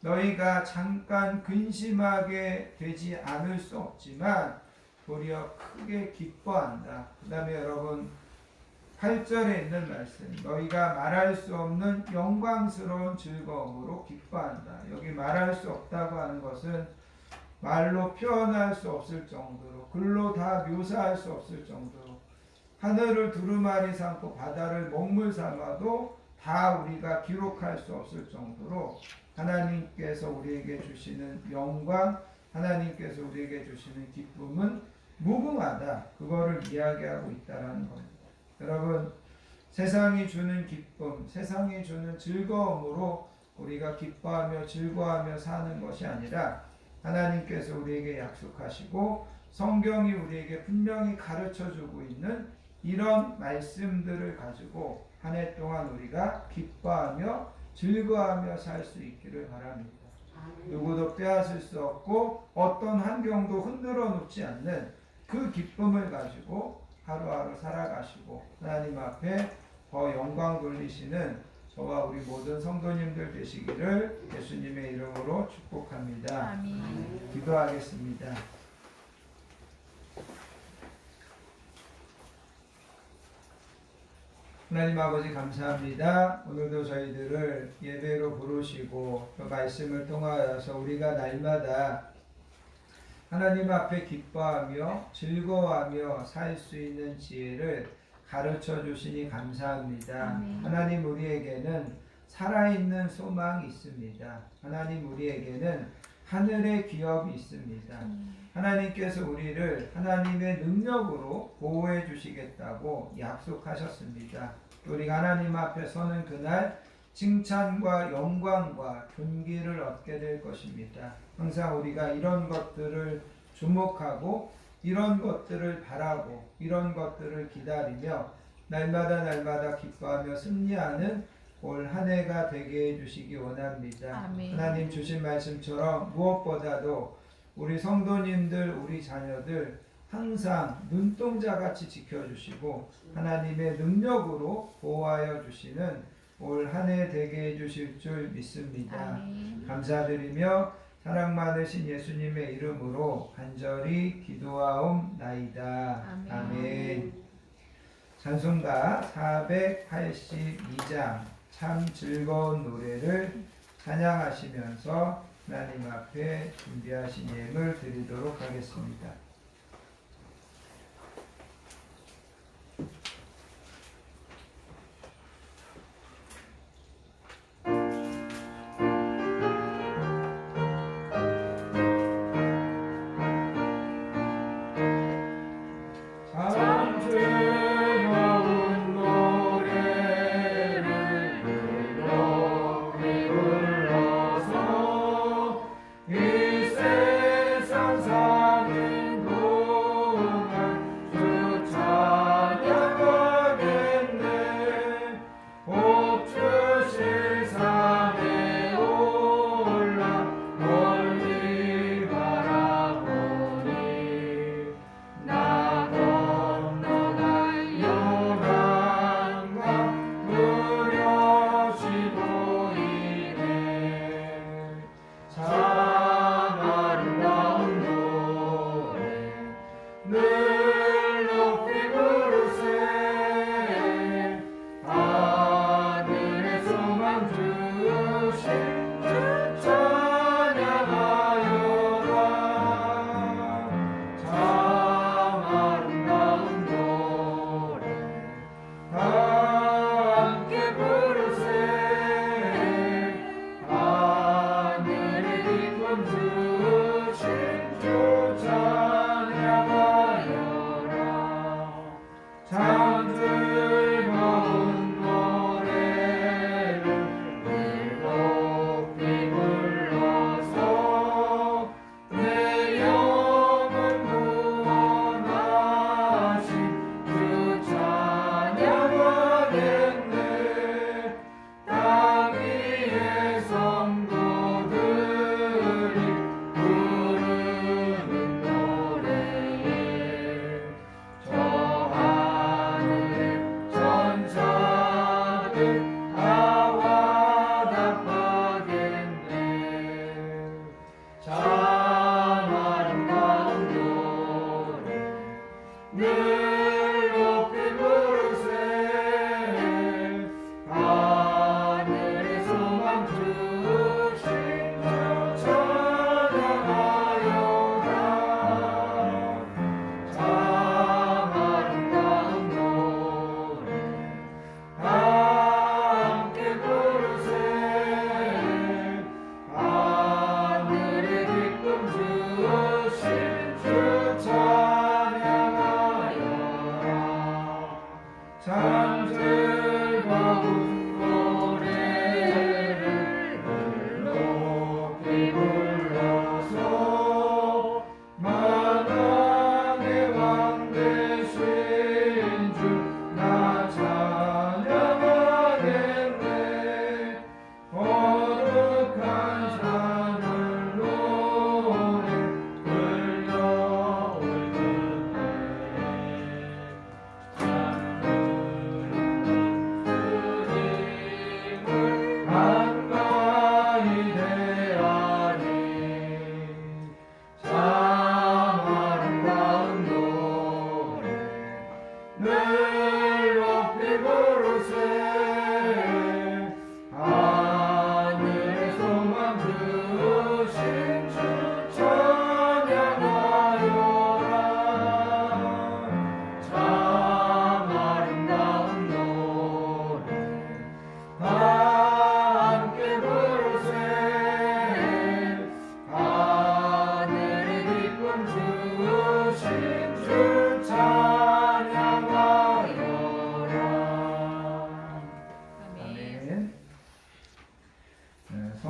너희가 잠깐 근심하게 되지 않을 수 없지만 도리어 크게 기뻐한다. 그 다음에 여러분 8절에 있는 말씀, 너희가 말할 수 없는 영광스러운 즐거움으로 기뻐한다. 여기 말할 수 없다고 하는 것은 말로 표현할 수 없을 정도로, 글로 다 묘사할 수 없을 정도로, 하늘을 두루마리 삼고 바다를 먹물 삼아도 다 우리가 기록할 수 없을 정도로 하나님께서 우리에게 주시는 영광, 하나님께서 우리에게 주시는 기쁨은 무궁하다. 그거를 이야기하고 있다는 겁니다. 여러분, 세상이 주는 기쁨, 세상이 주는 즐거움으로 우리가 기뻐하며 즐거워하며 사는 것이 아니라 하나님께서 우리에게 약속하시고 성경이 우리에게 분명히 가르쳐주고 있는 이런 말씀들을 가지고 한 해 동안 우리가 기뻐하며 즐거워하며 살 수 있기를 바랍니다. 누구도 빼앗을 수 없고 어떤 환경도 흔들어 놓지 않는 그 기쁨을 가지고 하루하루 살아가시고 하나님 앞에 더 영광 돌리시는 저와 우리 모든 성도님들 되시기를 예수님의 이름으로 축복합니다. 아멘. 기도하겠습니다. 하나님 아버지 감사합니다. 오늘도 저희들을 예배로 부르시고 그 말씀을 통하여서 우리가 날마다 하나님 앞에 기뻐하며 즐거워하며 살 수 있는 지혜를 가르쳐 주시니 감사합니다. 아멘. 하나님 우리에게는 살아있는 소망이 있습니다. 하나님 우리에게는 하늘의 기업이 있습니다. 하나님께서 우리를 하나님의 능력으로 보호해 주시겠다고 약속하셨습니다. 우리가 하나님 앞에 서는 그날 칭찬과 영광과 존귀를 얻게 될 것입니다. 항상 우리가 이런 것들을 주목하고 이런 것들을 바라고 이런 것들을 기다리며 날마다 날마다 기뻐하며 승리하는 올 한 해가 되게 해주시기 원합니다. 아멘. 하나님 주신 말씀처럼 무엇보다도 우리 성도님들, 우리 자녀들 항상 눈동자같이 지켜주시고 하나님의 능력으로 보호하여 주시는 올 한 해 되게 해주실 줄 믿습니다. 아멘. 감사드리며 사랑 많으신 예수님의 이름으로 간절히 기도하옵나이다. 아멘. 아멘. 찬송가 482장 참 즐거운 노래를 찬양하시면서 하나님 앞에 준비하신 예물 드리도록 하겠습니다. 참 즐거운 노래를 높이 불러서 이 세상 사는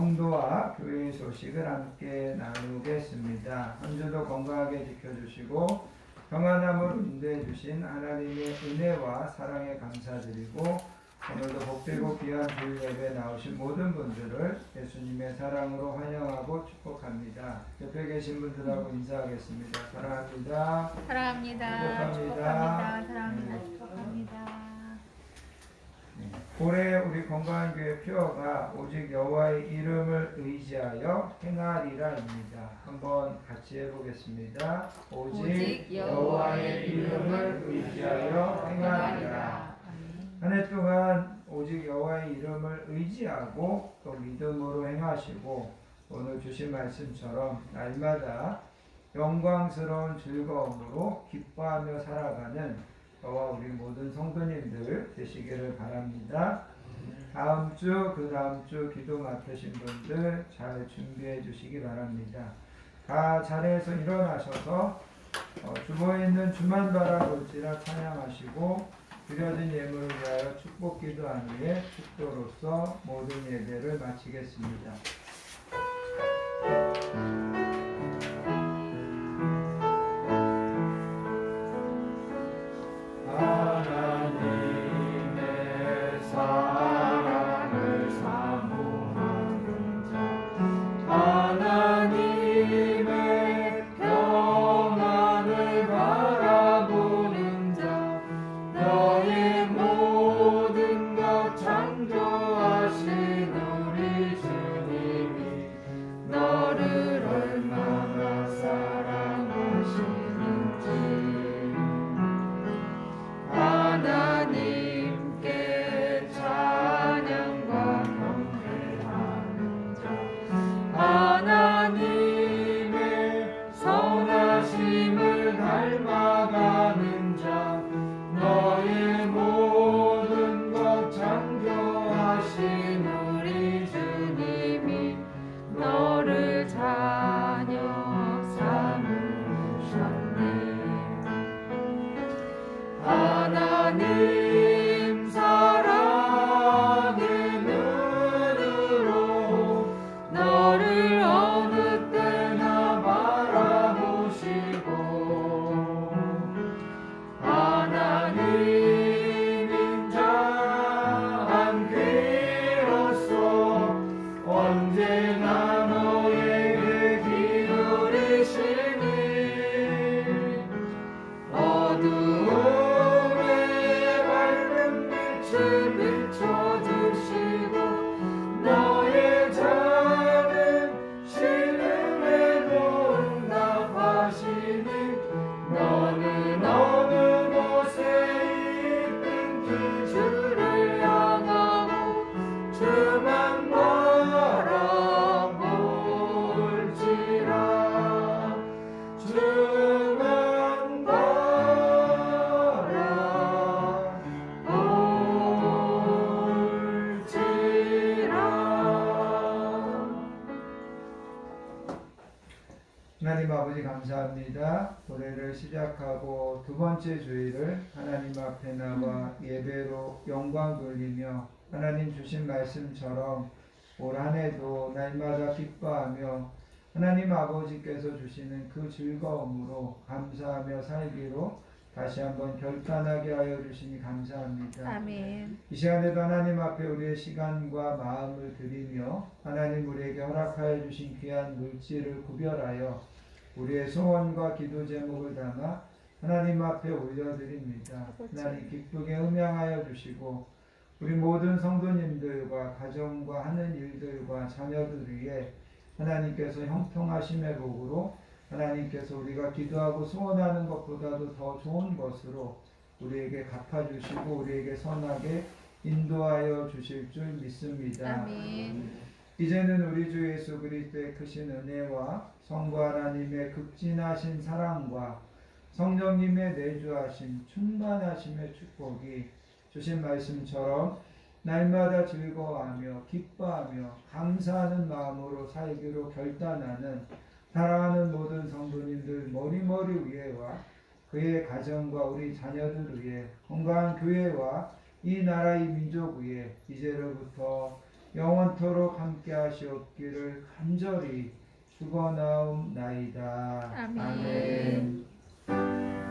성도와 교회의 소식을 함께 나누겠습니다. 한 주도 건강하게 지켜주시고 평안함을 인도해 주신 하나님의 은혜와 사랑에 감사드리고 오늘도 복되고 귀한 주일 예배에 나오신 모든 분들을 예수님의 사랑으로 환영하고 축복합니다. 옆에 계신 분들하고 인사하겠습니다. 사랑합니다. 사랑합니다. 축복합니다. 사랑합니다. 축복합니다. 올해 우리 건강한 교회 표어가 오직 여호와의 이름을 의지하여 행하리라입니다. 한번 같이 해보겠습니다. 오직 여호와의 이름을 의지하여 행하리라. 한 해 동안 오직 여호와의 이름을 의지하고 또 믿음으로 행하시고 오늘 주신 말씀처럼 날마다 영광스러운 즐거움으로 기뻐하며 살아가는 저와 우리 모든 성도님들 되시기를 바랍니다. 다음 주, 그 다음 주 기도 맡으신 분들 잘 준비해 주시기 바랍니다. 다 자리에서 일어나셔서 주보에 있는 주만 바라볼지라 찬양하시고 드려진 예물을 위하여 축복 기도한 후에 축도로서 모든 예배를 마치겠습니다. 하나님 아버지 감사합니다. 올해를 시작하고 두 번째 주일을 하나님 앞에 나와 예배로 영광 돌리며 하나님 주신 말씀처럼 올 한 해도 날마다 기뻐하며 하나님 아버지께서 주시는 그 즐거움으로 감사하며 살기로 다시 한번 결단하게 하여 주시니 감사합니다. 아멘. 이 시간에도 하나님 앞에 우리의 시간과 마음을 드리며 하나님 우리에게 허락하여 주신 귀한 물질을 구별하여 우리의 소원과 기도 제목을 담아 하나님 앞에 올려드립니다. 하나님 기쁘게 음양하여 주시고 우리 모든 성도님들과 가정과 하는 일들과 자녀들 위해 하나님께서 형통하심의 복으로 하나님께서 우리가 기도하고 소원하는 것보다도 더 좋은 것으로 우리에게 갚아주시고 우리에게 선하게 인도하여 주실 줄 믿습니다. 아멘. 이제는 우리 주 예수 그리스도의 크신 은혜와 성부 하나님의 극진하신 사랑과 성령님의 내주하심 충만하심의 축복이 주신 말씀처럼 날마다 즐거워하며 기뻐하며 감사하는 마음으로 살기로 결단하는 사랑하는 모든 성도님들 머리머리 위에와 그의 가정과 우리 자녀들 위에 건강한 교회와 이 나라 이 민족 위에 이제로부터 영원토록 함께 하시옵기를 간절히 축원하옵나이다. 아멘. 아멘.